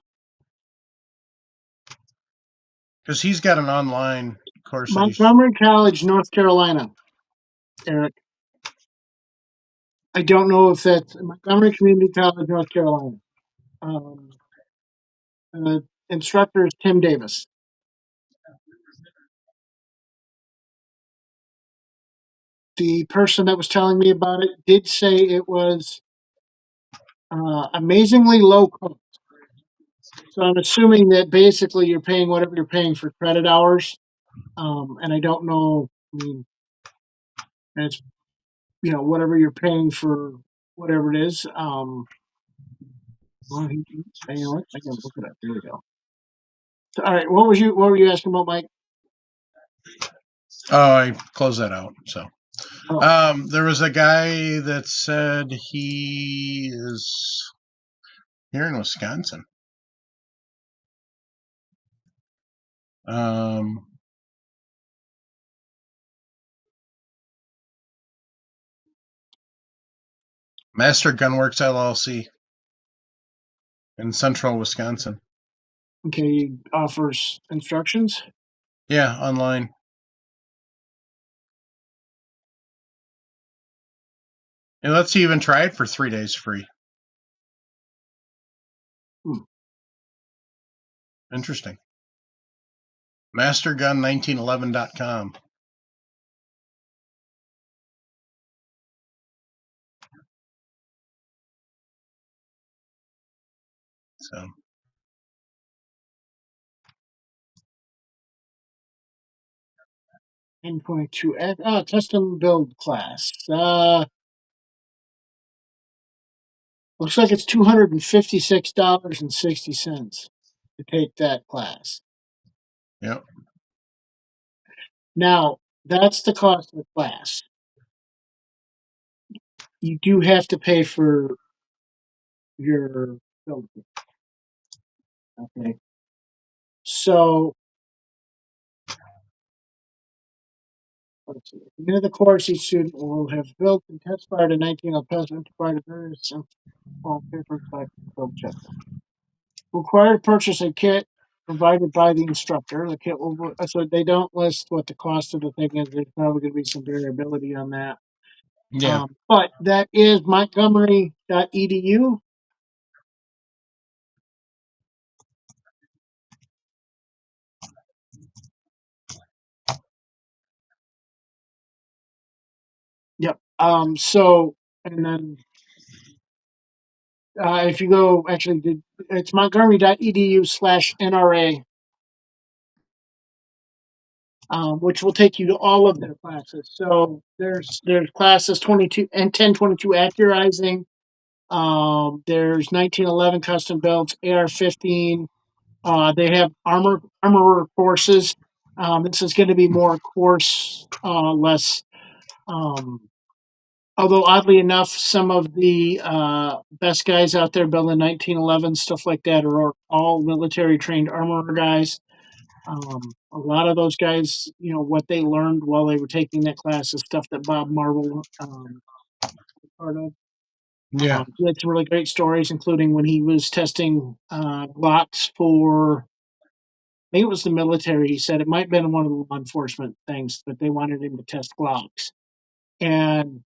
Because he's got an online course that he's. Montgomery College, North Carolina. Eric. I don't know if that's Montgomery Community College, North Carolina. Instructor is Tim Davis. The person that was telling me about it did say it was amazingly low cost. So I'm assuming that basically you're paying whatever you're paying for credit hours. And I don't know. I mean, it's whatever you're paying for whatever it is. Well, you know what? I can look it up. There we go. So, all right. What were you asking about, Mike? Oh, I closed that out. So, Oh. there was a guy that said he is here in Wisconsin. Master Gunworks LLC in central Wisconsin. Okay, he offers instructions. Yeah, online. It lets you even try it for 3 days free. Interesting. Mastergun1911.com. So 10.2 custom build class. Looks like it's $256.60 to take that class. yep. Now, that's the cost of the class. You do have to pay for your build. Okay. So, let's see. At the end of the course, each student will have built and test fired a 19 peasant to provide various papers by build check. Required to purchase a kit provided by the instructor. The kit will, so they don't list what the cost of the thing is. There's probably going to be some variability on that. Yeah. But that is montgomery.edu. Yep. So, and then if you go, actually, it's montgomery.edu/NRA, which will take you to all of their classes. So there's classes 22 and 1022 accurizing, There's 1911 custom builds, AR-15. They have armorer courses. This is going to be more course, less. Although oddly enough, some of the best guys out there building 1911 stuff like that are all military trained armorer guys. A lot of those guys, what they learned while they were taking that class is stuff that Bob Marvel was part of. Yeah. He had some really great stories, including when he was testing Glocks for, I think it was the military. He said it might have been one of the law enforcement things, but they wanted him to test Glocks. And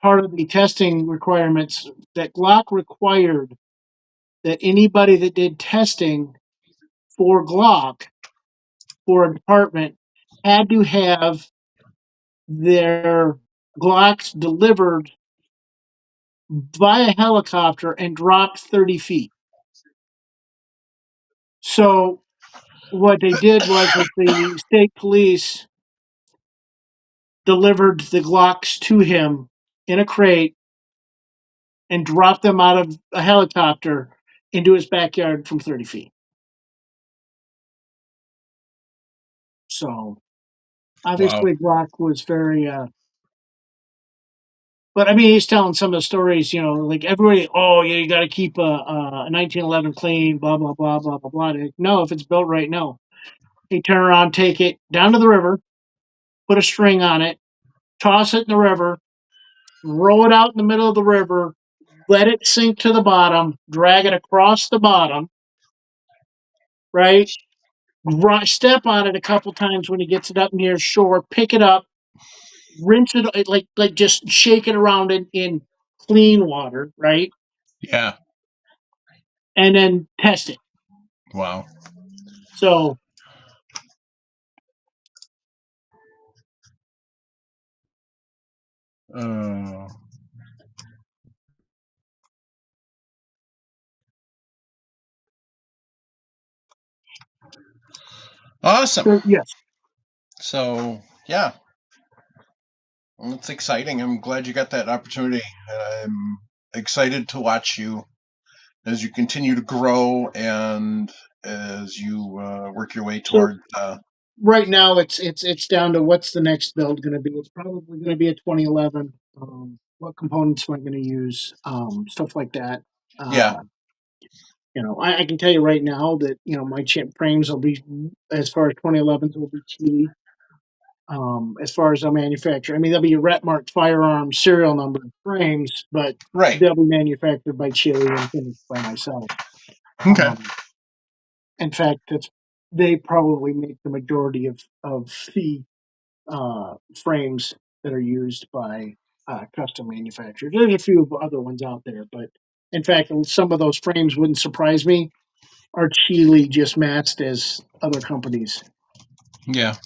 part of the testing requirements that Glock required that anybody that did testing for Glock for a department had to have their Glocks delivered via helicopter and dropped 30 feet. So what they did was that the state police delivered the Glocks to him in a crate and dropped them out of a helicopter into his backyard from 30 feet. So obviously Glock was very but I mean, he's telling some of the stories, like everybody, oh yeah, you got to keep a 1911 clean, blah blah blah blah blah blah. No, if it's built right, no. They turn around, take it down to the river, put a string on it, toss it in the river, roll it out in the middle of the river, let it sink to the bottom, drag it across the bottom, right? Step on it a couple times when he gets it up near shore, pick it up, rinse it, like just shake it around in clean water, right? Yeah. And then test it. Wow. So awesome. yes. So yeah, well, it's exciting. I'm glad you got that opportunity. I'm excited to watch you as you continue to grow and as you work your way toward. Right now, it's down to what's the next build going to be. It's probably going to be a 2011. What components am I going to use? Stuff like that. Yeah. I can tell you right now that my chip frames will be, as far as 2011s, will be Chile. As far as the manufacturer, I mean, they'll be rep marked Firearms serial number frames, but Right. they'll be manufactured by Chile and finished by myself. Okay. In fact, they probably make the majority of the frames that are used by custom manufacturers. There's a few other ones out there, but in fact, some of those frames wouldn't surprise me. Are Chile just matched as other companies? Yeah.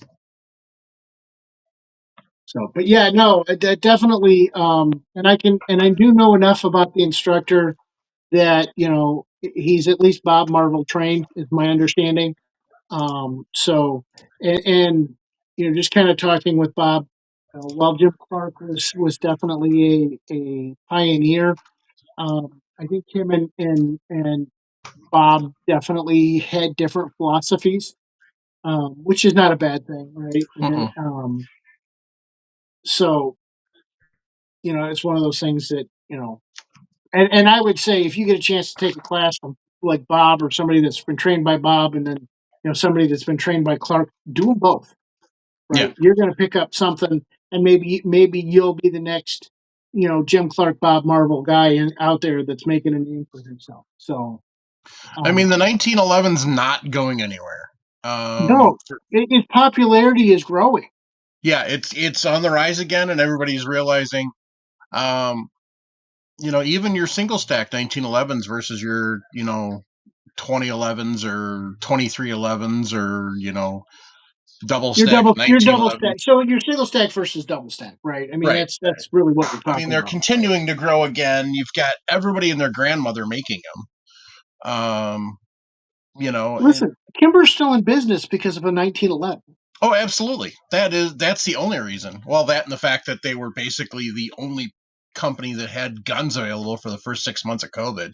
So, but yeah, no, definitely. And I do know enough about the instructor that he's at least Bob Marvel trained, is my understanding. So, and just kind of talking with Bob, while Jim Clark was definitely a pioneer, I think him and Bob definitely had different philosophies, which is not a bad thing, right? And, so, it's one of those things that and I would say if you get a chance to take a class from like Bob or somebody that's been trained by Bob, and then somebody that's been trained by Clark, do them both. Right, Yeah. you're going to pick up something, and maybe you'll be the next, Jim Clark, Bob Marvel guy out there that's making a name for himself. So, I mean, the 1911's not going anywhere. No, its popularity is growing. Yeah, it's on the rise again, and everybody's realizing, even your single stack 1911s versus your 2011s or 2311s or double stack 1911s. Your double stack. So your single stack versus double stack, right? I mean, right. That's really what we're talking about. I mean, they're continuing to grow again. You've got everybody and their grandmother making them. Listen, Kimber's still in business because of a 1911. Oh, absolutely. That's the only reason. Well, that and the fact that they were basically the only company that had guns available for the first 6 months of COVID.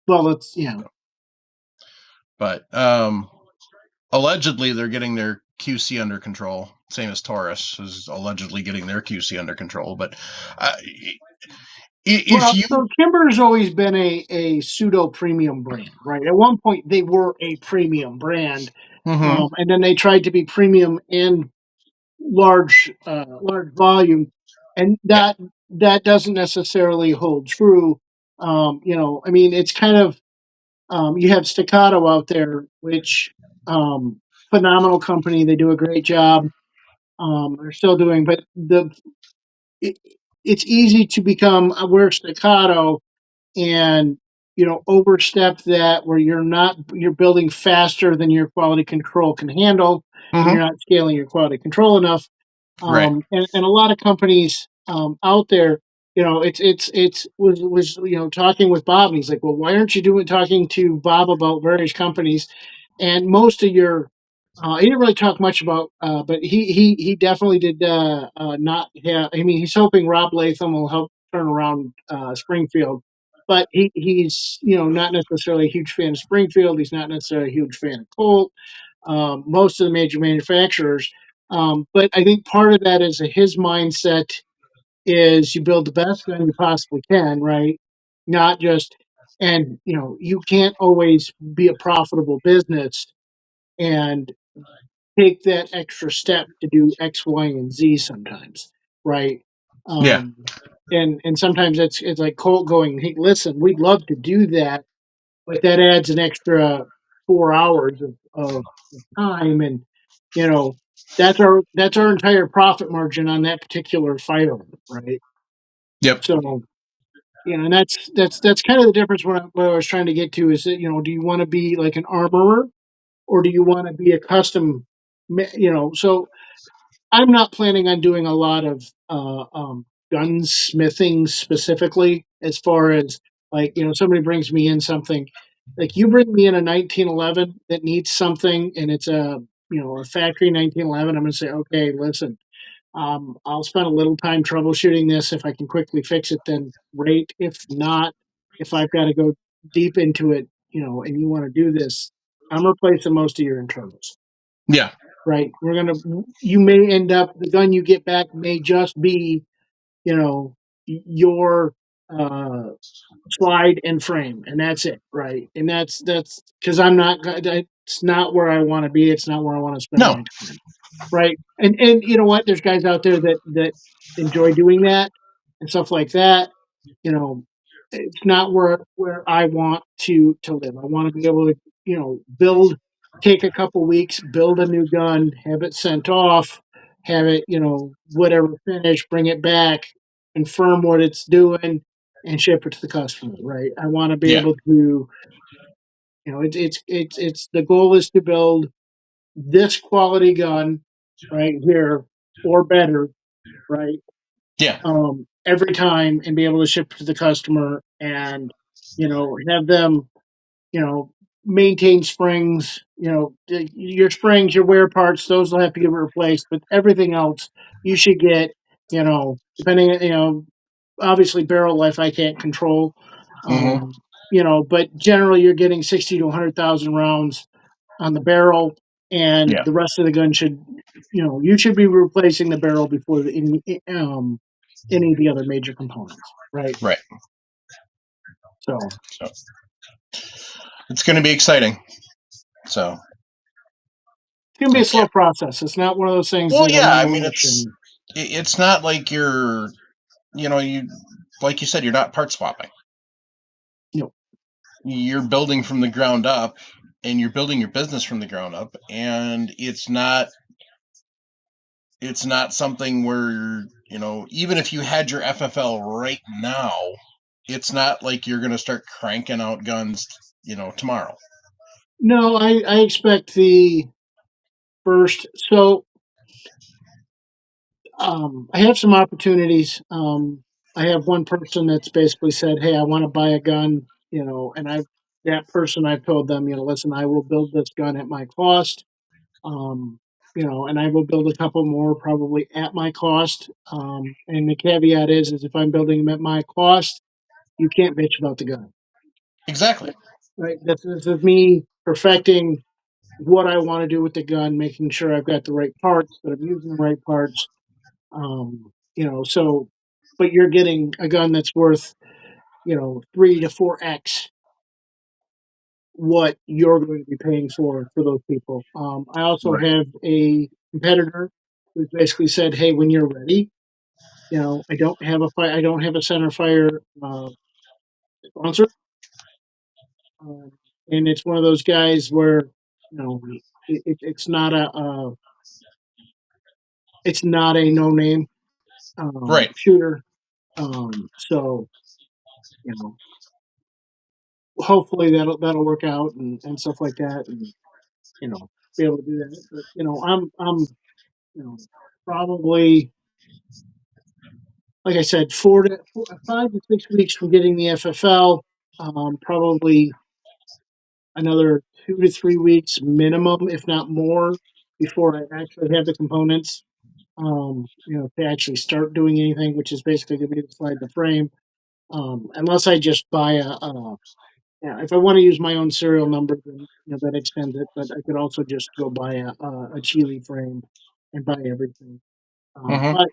Well, it's yeah. But allegedly, they're getting their QC under control. Same as Taurus is allegedly getting their QC under control. But so Kimber's always been a pseudo premium brand, right? At one point, they were a premium brand, and then they tried to be premium and large volume, and that doesn't necessarily hold true. I mean, it's kind of you have Staccato out there, which phenomenal company. They do a great job. They're still doing, but it, it's easy to become we're Staccato and overstep that where you're building faster than your quality control can handle, and you're not scaling your quality control enough. Right. And a lot of companies out there, was talking with Bob, and he's like, well, why aren't you talking to Bob about various companies? And most of your he didn't really talk much about, but he definitely did not have. I mean, he's hoping Rob Latham will help turn around Springfield, but he's not necessarily a huge fan of Springfield. He's not necessarily a huge fan of Colt. Most of the major manufacturers, but I think part of that is his mindset is you build the best gun you possibly can, right? Not just, and you can't always be a profitable business and take that extra step to do X, Y, and Z sometimes, right? Yeah. And sometimes it's like Colt going, hey, listen, we'd love to do that, but that adds an extra 4 hours of time, and that's our entire profit margin on that particular firearm, right? Yep. So and that's kind of the difference. What I was trying to get to is that do you want to be like an armorer, or do you want to be a custom? So I'm not planning on doing a lot of gunsmithing specifically, as far as like somebody brings me in something, like you bring me in a 1911 that needs something, and it's a factory 1911. I'm going to say, okay, listen, I'll spend a little time troubleshooting this. If I can quickly fix it, then great. If not, if I've got to go deep into it, and you want to do this, I'm replacing most of your internals. Yeah. Right. You may end up, the gun you get back may just be, your slide and frame, and that's it. Right. And that's because it's not where I want to be. It's not where I want to spend No. my time. Right. And you know what? There's guys out there that enjoy doing that and stuff like that. It's not where I want to live. I want to be able to, build, take a couple weeks, build a new gun, have it sent off, have it, whatever finish, bring it back, confirm what it's doing, and ship it to the customer. Right. I want to be able to, it's the goal is to build this quality gun right here or better, right? Yeah. Every time, and be able to ship to the customer, and have them maintain springs, your springs, your wear parts, those will have to get replaced, but everything else you should get, depending obviously barrel life I can't control, but generally you're getting 60 to 100,000 rounds on the barrel, and the rest of the gun should, you should be replacing the barrel before any of the other major components, right? Right. So it's going to be exciting. So it's going to be a slow process. It's not one of those things. Well, yeah, I mean, it's not like you're, you like you said, you're not part swapping. No. You're building from the ground up, and you're building your business from the ground up, and it's not something where, even if you had your FFL right now, it's not like you're going to start cranking out guns, tomorrow. No, I expect the first. So I have some opportunities. I have one person that's basically said, hey, I want to buy a gun, and that person, I've told them, listen, I will build this gun at my cost. and I will build a couple more probably at my cost. And the caveat is if I'm building them at my cost, you can't bitch about the gun. Exactly. Right? This is me perfecting what I want to do with the gun, making sure I've got the right parts, that I'm using the right parts. So, but you're getting a gun that's worth, 3 to 4x what you're going to be paying for those people. I also Right. have a competitor who's basically said, "Hey, when you're ready, I don't have a center fire sponsor, and it's one of those guys where it's not it's not a no name Right. shooter. So hopefully that'll work out and stuff like that, and be able to do that. But I'm probably, like I said, 5 to 6 weeks from getting the FFL. Probably another 2 to 3 weeks minimum, if not more, before I actually have the components. To actually start doing anything, which is basically going to be to slide the frame. Unless I just buy if I want to use my own serial number, then that extends it. But I could also just go buy a Chile frame and buy everything. Mm-hmm. But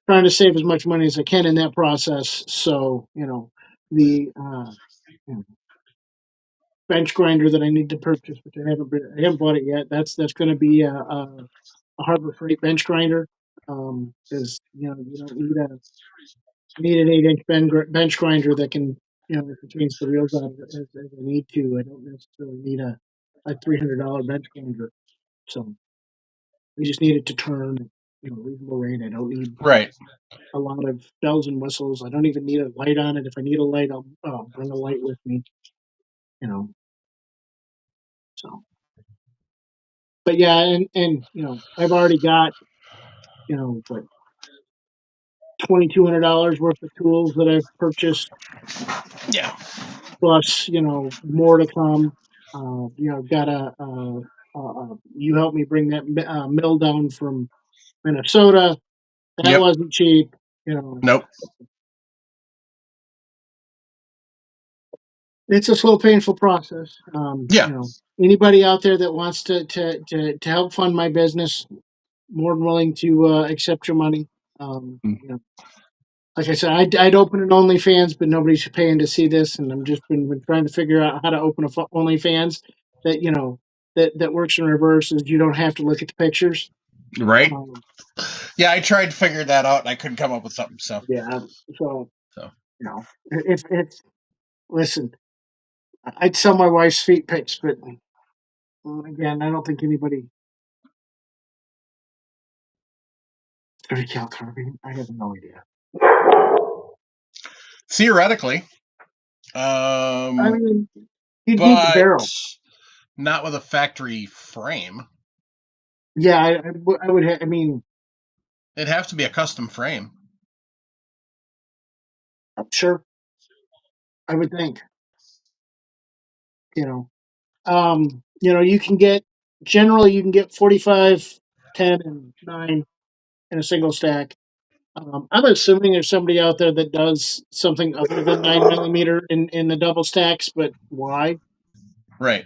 trying to save as much money as I can in that process. So the you know, bench grinder that I need to purchase, which I haven't bought it yet. That's going to be a Harbor Freight bench grinder. Because you don't need need an 8-inch bench grinder that can if it change the reels out as I need to. I don't necessarily need a $300 bench grinder. So we just need it to turn reasonable rate. I don't need Right. a lot of bells and whistles. I don't even need a light on it. If I need a light, I'll bring a light with me. So, but yeah, and I've already got what $2,200 worth of tools that I've purchased, Yeah. plus more to come. Got you helped me bring that mill down from Minnesota. That Yep. wasn't cheap. Nope. It's a slow, painful process. Yeah. Anybody out there that wants to help fund my business, more than willing to accept your money. Like I said, I'd open an OnlyFans, but nobody's paying to see this, and I'm just been trying to figure out how to open a OnlyFans that that works in reverse. Is you don't have to look at the pictures. Right. Yeah, I tried to figure that out, and I couldn't come up with something. So Yeah. So if it's listen, I'd sell my wife's feet pics, but again, I don't think anybody. 30 cal carbine? I have no idea. theoretically, I mean, you'd need the but barrel. not with a factory frame. Yeah, I would. I mean, It'd have to be a custom frame. I'm sure. I would think. You can get generally you can get 45, 10, and 9 in a single stack. I'm assuming there's somebody out there that does something other than 9mm in the double stacks, but why? Right.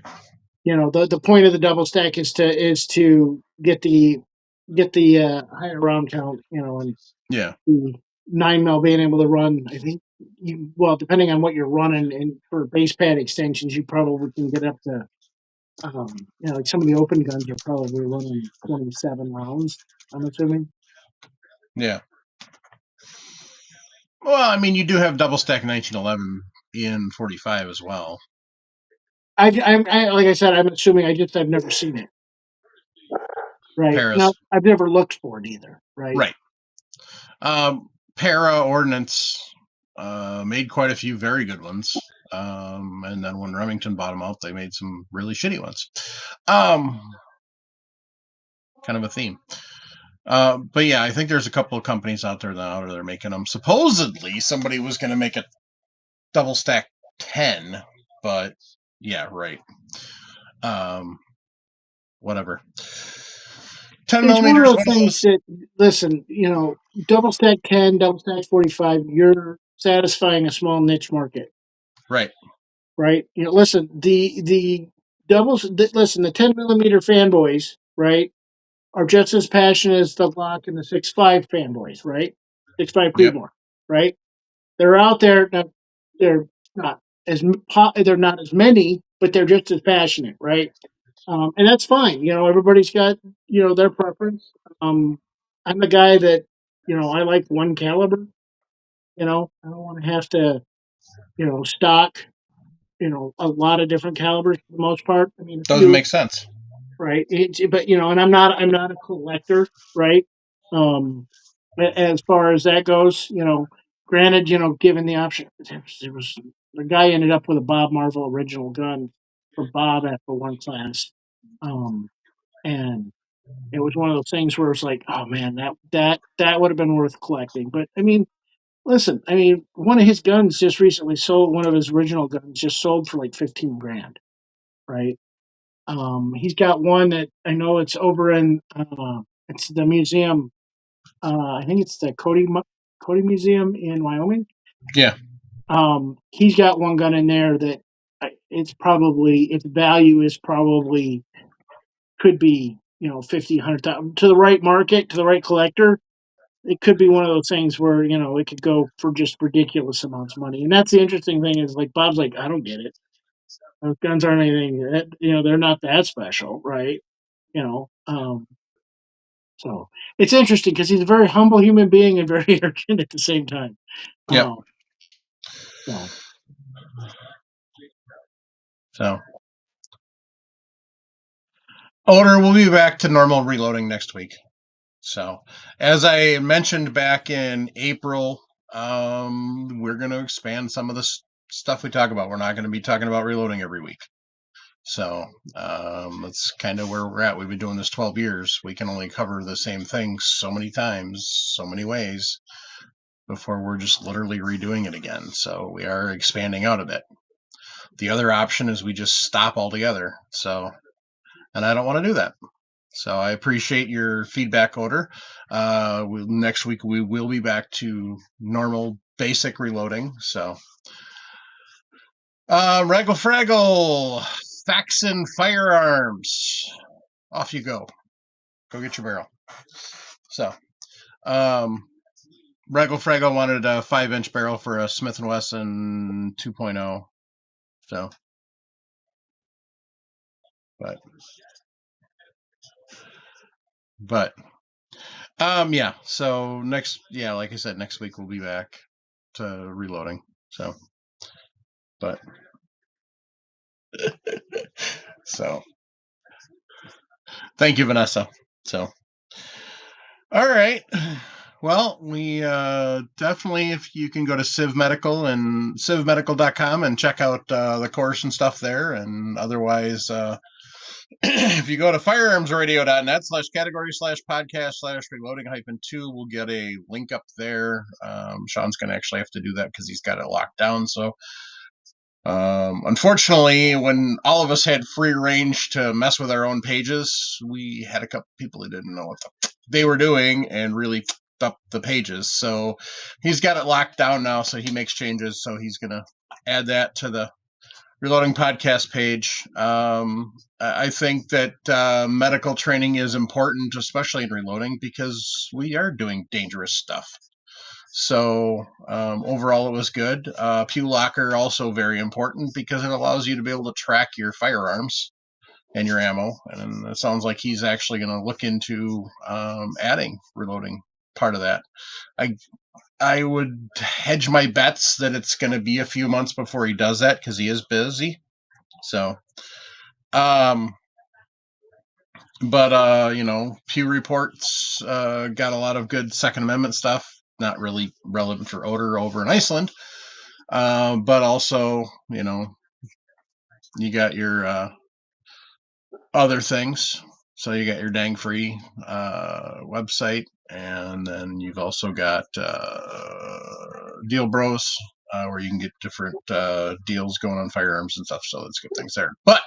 The point of the double stack is to get the higher round count, and Yeah. the 9mm being able to run. I think depending on what you're running, and for base pad extensions, you probably can get up to like some of the open guns are probably running 27 rounds. I'm assuming. Yeah. Well, I mean, you do have double stack 1911 in 45 as well. I like I said, I'm assuming. I've never seen it. Right Paras. now, I've never looked for it either. Right. Para Ordnance made quite a few very good ones. And then when Remington bought them out, they made some really shitty ones. Kind of a theme. But yeah, I think there's a couple of companies out there now that are making them. Supposedly, somebody was going to make a double stack 10, but yeah, right. Whatever. 10 It's one of millimeters, those one of things those. that, listen, double stack 10, double stack 45, you're satisfying a small niche market, Right. right? Listen, the listen, the 10 millimeter fanboys, right, are just as passionate as the Glock and the 6.5 fanboys, right? 6.5 Yep. Creedmoor, right? They're out there. They're not they're not as many, but they're just as passionate, right? And that's fine. Everybody's got their preference. I'm the guy that I like one caliber. I don't want to have to stock a lot of different calibers for the most part. I mean, a Doesn't few, make sense. right? But and I'm not a collector, right? Um, as far as that goes, granted, given the option, there was the guy ended up with a Bob Marvel original gun for Bob after one class, and it was one of those things where it's like, oh man, that would have been worth collecting. But I mean, listen, one of his guns just recently sold. One of his original guns just sold for like 15 grand, right? He's got one that I know it's over in it's the museum. I think it's the Cody Museum in Wyoming. Yeah. He's got one gun in there that its value is probably could be 50, 100,000 to the right market, to the right collector. It could be one of those things where it could go for just ridiculous amounts of money. And that's the interesting thing is like Bob's like, I don't get it. Those guns aren't anything that they're not that special, right? You know, um, so it's interesting because he's a very humble human being and very arrogant at the same time. Yep. Um, so So, Odor will be back to normal reloading next week. So, as I mentioned back in April, we're going to expand some of the stuff we talk about. We're not going to be talking about reloading every week. So, that's kind of where we're at. We've been doing this 12 years. We can only cover the same thing so many times, so many ways before we're just literally redoing it again. So, we are expanding out a bit. The other option is we just stop altogether. So, and I don't want to do that. So I appreciate your feedback, Odor. Next week we will be back to normal basic reloading. So, Raggle Fraggle, Faxon Firearms. Off you go. Go get your barrel. So, Raggle Fraggle wanted a 5-inch barrel for a Smith & Wesson 2.0. So, but yeah. So like I said, next week we'll be back to reloading. So, but so thank you, Vanessa. So, all right. Well, we definitely, if you can go to Civ Medical and civmedical.com and check out the course and stuff there. And otherwise, if you go to firearmsradio.net/category/podcast/reloading-2, we'll get a link up there. Sean's going to actually have to do that because he's got it locked down. So, unfortunately, when all of us had free range to mess with our own pages, we had a couple people who didn't know what they were doing and really up the pages. So he's got it locked down now, so he makes changes. So he's going to add that to the Reloading Podcast page. I think that medical training is important, especially in reloading, because we are doing dangerous stuff. So overall, it was good. Pew Locker also very important because it allows you to be able to track your firearms and your ammo. And it sounds like he's actually going to look into adding reloading part of that. I would hedge my bets that it's going to be a few months before he does that because he is busy. So, but Pew Reports got a lot of good Second Amendment stuff. Not really relevant for Odor over in Iceland, but also, you got your other things. So you got your Dang Free website, and then you've also got Deal Bros, where you can get different deals going on firearms and stuff. So that's good things there. But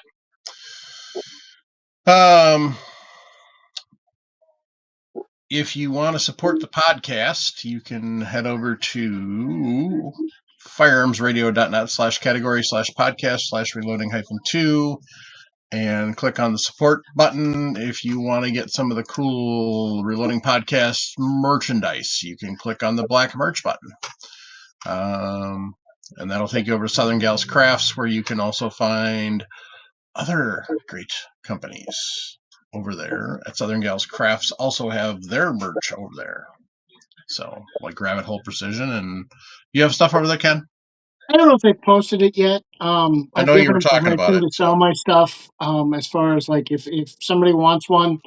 if you want to support the podcast, you can head over to firearmsradio.net/category/podcast/reloading-2 and click on the support button. If you want to get some of the cool Reloading Podcast merchandise, you can click on the black merch button. And that'll take you over to Southern Gals Crafts, where you can also find other great companies over there at Southern Gals Crafts. Also have their merch over there. So, like Rabbit Hole Precision, and you have stuff over there, Ken? I don't know if they posted it yet. I I've know you given were them talking about permission it. to sell my stuff. As far as like if somebody wants one,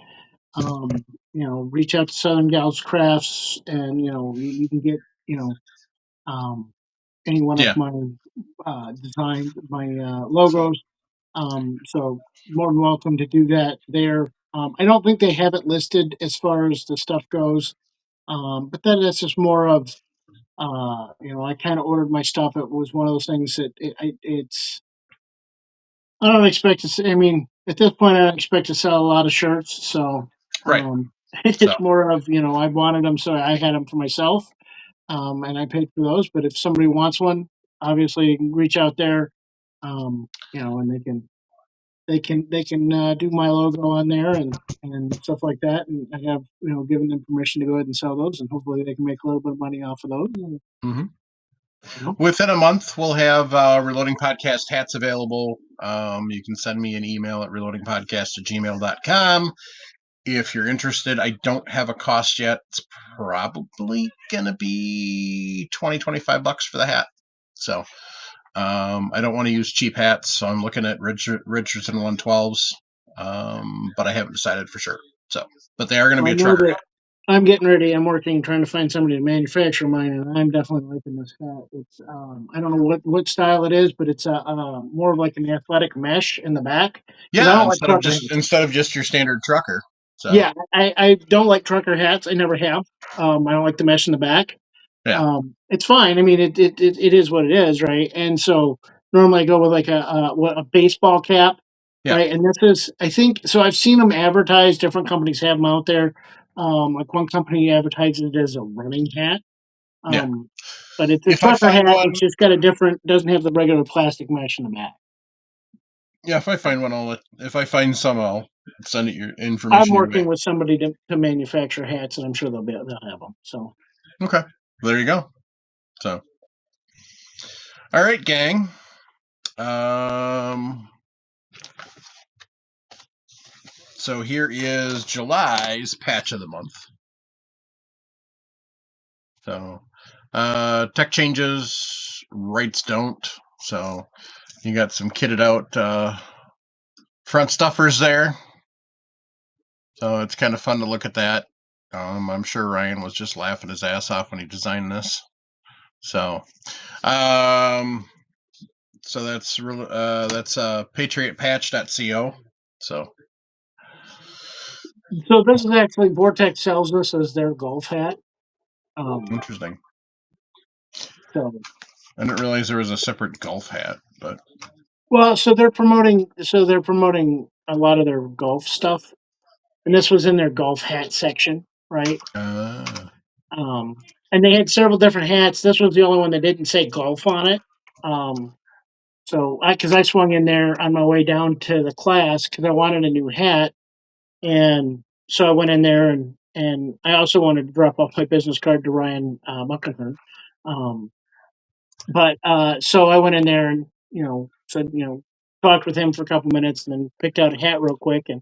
reach out to Southern Gals Crafts, and you can get any one of Yeah. my design, my logos. So more than welcome to do that there. I don't think they have it listed as far as the stuff goes, but then that's just more of I kind of ordered my stuff. It was one of those things that it's. I don't expect to. I mean, at this point, I don't expect to sell a lot of shirts. So, Right. it's So. more of I wanted them, so I had them for myself, and I paid for those. But if somebody wants one, obviously, you can reach out there, and they can do my logo on there and stuff like that. And I have given them permission to go ahead and sell those, and hopefully they can make a little bit of money off of those. Mm-hmm. Within a month, we'll have Reloading Podcast hats available. You can send me an email at reloadingpodcast@gmail.com. If you're interested, I don't have a cost yet. It's probably going to be $20-$25 for the hat. So I don't want to use cheap hats, so I'm looking at Richardson 112s, but I haven't decided for sure. So, but they are going to be a trucker hat. I'm getting ready. I'm working, trying to find somebody to manufacture mine, and I'm definitely liking this hat. It's I don't know what style it is, but it's more of like an athletic mesh in the back. Yeah, instead of just your standard trucker. So. Yeah, I don't like trucker hats. I never have. I don't like the mesh in the back. Yeah. It's fine. I mean, it is what it is, right? And so normally I go with like a baseball cap, right? And this is, I think, so I've seen them advertised. Different companies have them out there. Like one company advertises it as a running hat. But it's a trucker hat. It's just got doesn't have the regular plastic mesh in the back. Yeah, if I find one, if I find some, I'll send it your information. I'm working with somebody to manufacture hats, and I'm sure they'll have them. So. Okay, there you go. So, all right, gang. So here is July's patch of the month. So, tech changes, rights don't. So, you got some kitted out front stuffers there. So it's kind of fun to look at that. I'm sure Ryan was just laughing his ass off when he designed this. So, so that's patriotpatch.co. So this is actually Vortex sells this as their golf hat. Interesting. So I didn't realize there was a separate golf hat, but so they're promoting a lot of their golf stuff, and this was in their golf hat section, right? And they had several different hats. This was the only one that didn't say golf on it. So because I swung in there on my way down to the class because I wanted a new hat, and so I went in there and I also wanted to drop off my business card to Ryan Muckenhern. But so I went in there and said talked with him for a couple minutes and then picked out a hat real quick and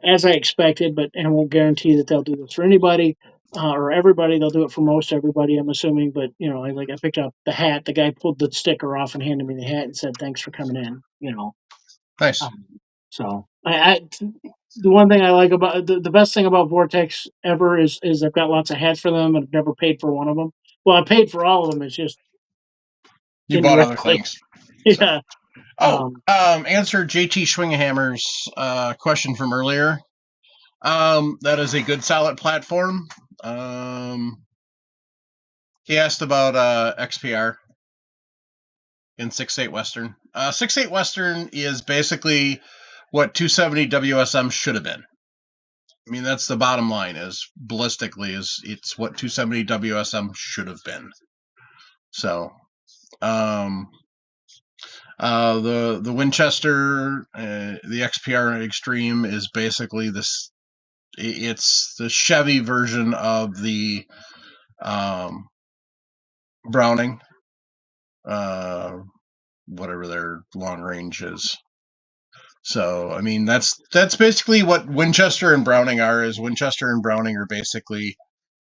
as I expected, and I won't guarantee that they'll do this for anybody or everybody. They'll do it for most everybody, I'm assuming. But I picked up the hat. The guy pulled the sticker off and handed me the hat and said, "Thanks for coming in." Nice. So the one thing I like about the best thing about Vortex ever is I've got lots of hats for them, and I've never paid for one of them. Well, I paid for all of them. It's just you bought other things. Yeah. So. Answer JT Schwinghammer's question from earlier. That is a good solid platform. He asked about XPR in 6.8 Western. 6.8 Western is basically what 270 WSM should have been. I mean, that's the bottom line. Is ballistically, it's what 270 WSM should have been. So, the Winchester, the XPR Extreme is basically this. It's the Chevy version of the Browning, whatever their long range is. So, I mean, that's basically what Winchester and Browning are. Is Winchester and Browning are basically,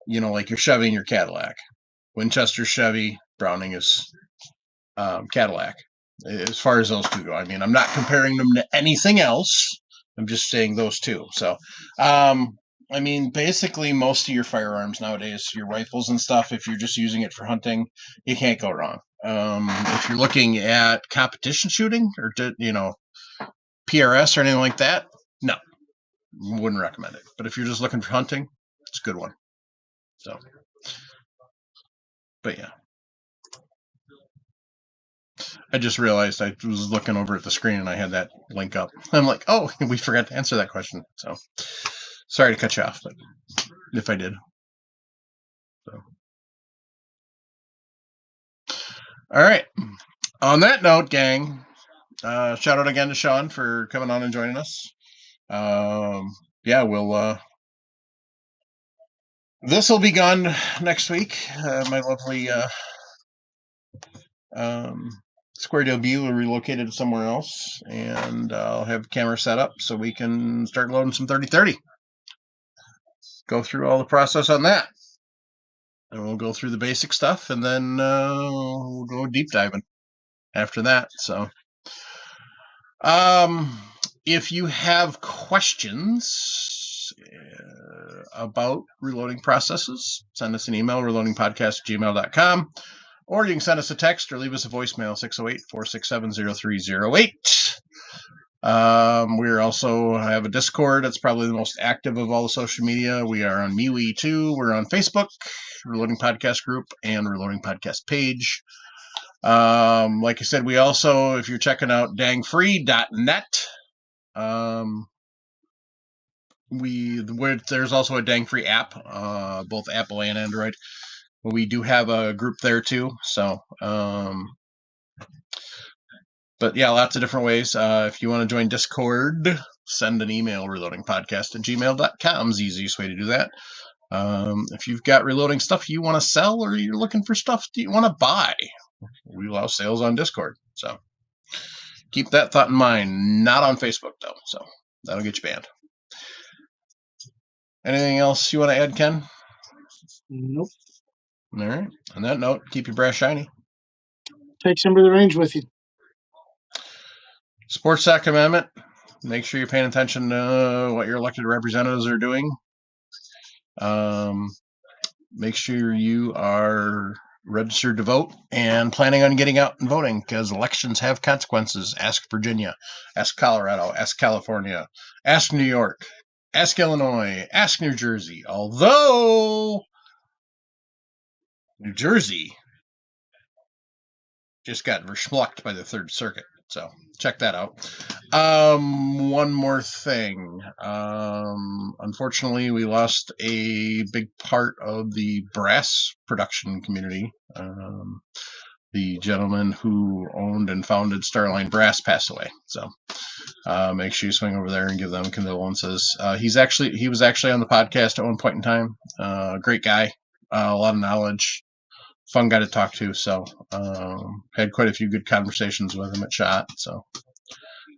like your Chevy and your Cadillac. Winchester, Chevy, Browning is Cadillac. As far as those two go, I mean, I'm not comparing them to anything else. I'm just saying those two. So, I mean, basically, most of your firearms nowadays, your rifles and stuff, if you're just using it for hunting, you can't go wrong. If you're looking at competition shooting or PRS or anything like that, no, wouldn't recommend it. But if you're just looking for hunting, it's a good one. So, but yeah. I just realized I was looking over at the screen and I had that link up. I'm like, oh, we forgot to answer that question. So sorry to cut you off, but if I did. So. All right. On that note, gang, shout out again to Shawn for coming on and joining us. Yeah, we'll this will be gone next week. My lovely Square Deal B will relocate it somewhere else, and I'll have the camera set up so we can start loading some 30-30. Go through all the process on that. And we'll go through the basic stuff, and then we'll go deep diving after that. So, if you have questions about reloading processes, send us an email, reloadingpodcast@gmail.com, or you can send us a text or leave us a voicemail, 608-467-0308. We also have a Discord. That's probably the most active of all the social media. We are on MeWe too. We're on Facebook, Reloading Podcast Group, and Reloading Podcast page. Like I said, we also, if you're checking out dangfree.net, there's also a Dang Free app, both Apple and Android. We do have a group there too. So, but yeah, lots of different ways. If you want to join Discord, send an email, reloadingpodcast@gmail.com is the easiest way to do that. If you've got reloading stuff you want to sell, or you're looking for stuff that you want to buy, we allow sales on Discord. So keep that thought in mind. Not on Facebook, though. So that'll get you banned. Anything else you want to add, Ken? Nope. All right. On that note, keep your brass shiny. Take some of the range with you. Support Second Amendment. Make sure you're paying attention to what your elected representatives are doing. Make sure you are registered to vote and planning on getting out and voting, because elections have consequences. Ask Virginia, ask Colorado, ask California, ask New York, ask Illinois, ask New Jersey. Although New Jersey just got verschmucked by the Third Circuit. So check that out. One more thing. Unfortunately, we lost a big part of the brass production community. The gentleman who owned and founded Starline Brass passed away. So make sure you swing over there and give them condolences. He was actually on the podcast at one point in time. Great guy, a lot of knowledge. Fun guy to talk to, so had quite a few good conversations with him at SHOT, so,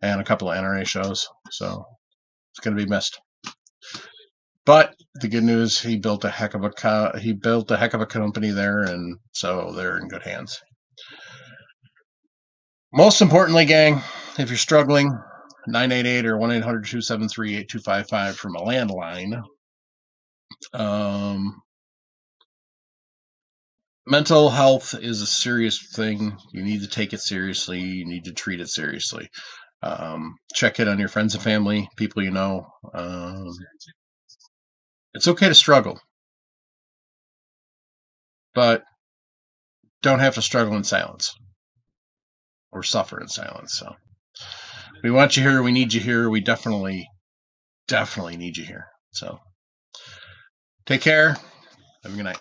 and a couple of NRA shows, so it's going to be missed. But the good news, he built a heck of a company there, and so they're in good hands. Most importantly, gang, if you're struggling, 988 or 1-800-273-8255 from a landline. Mental health is a serious thing. You need to take it seriously. You need to treat it seriously. Check it on your friends and family, people you know. It's okay to struggle, but don't have to struggle in silence or suffer in silence. So we want you here. We need you here. We definitely need you here. So take care. Have a good night.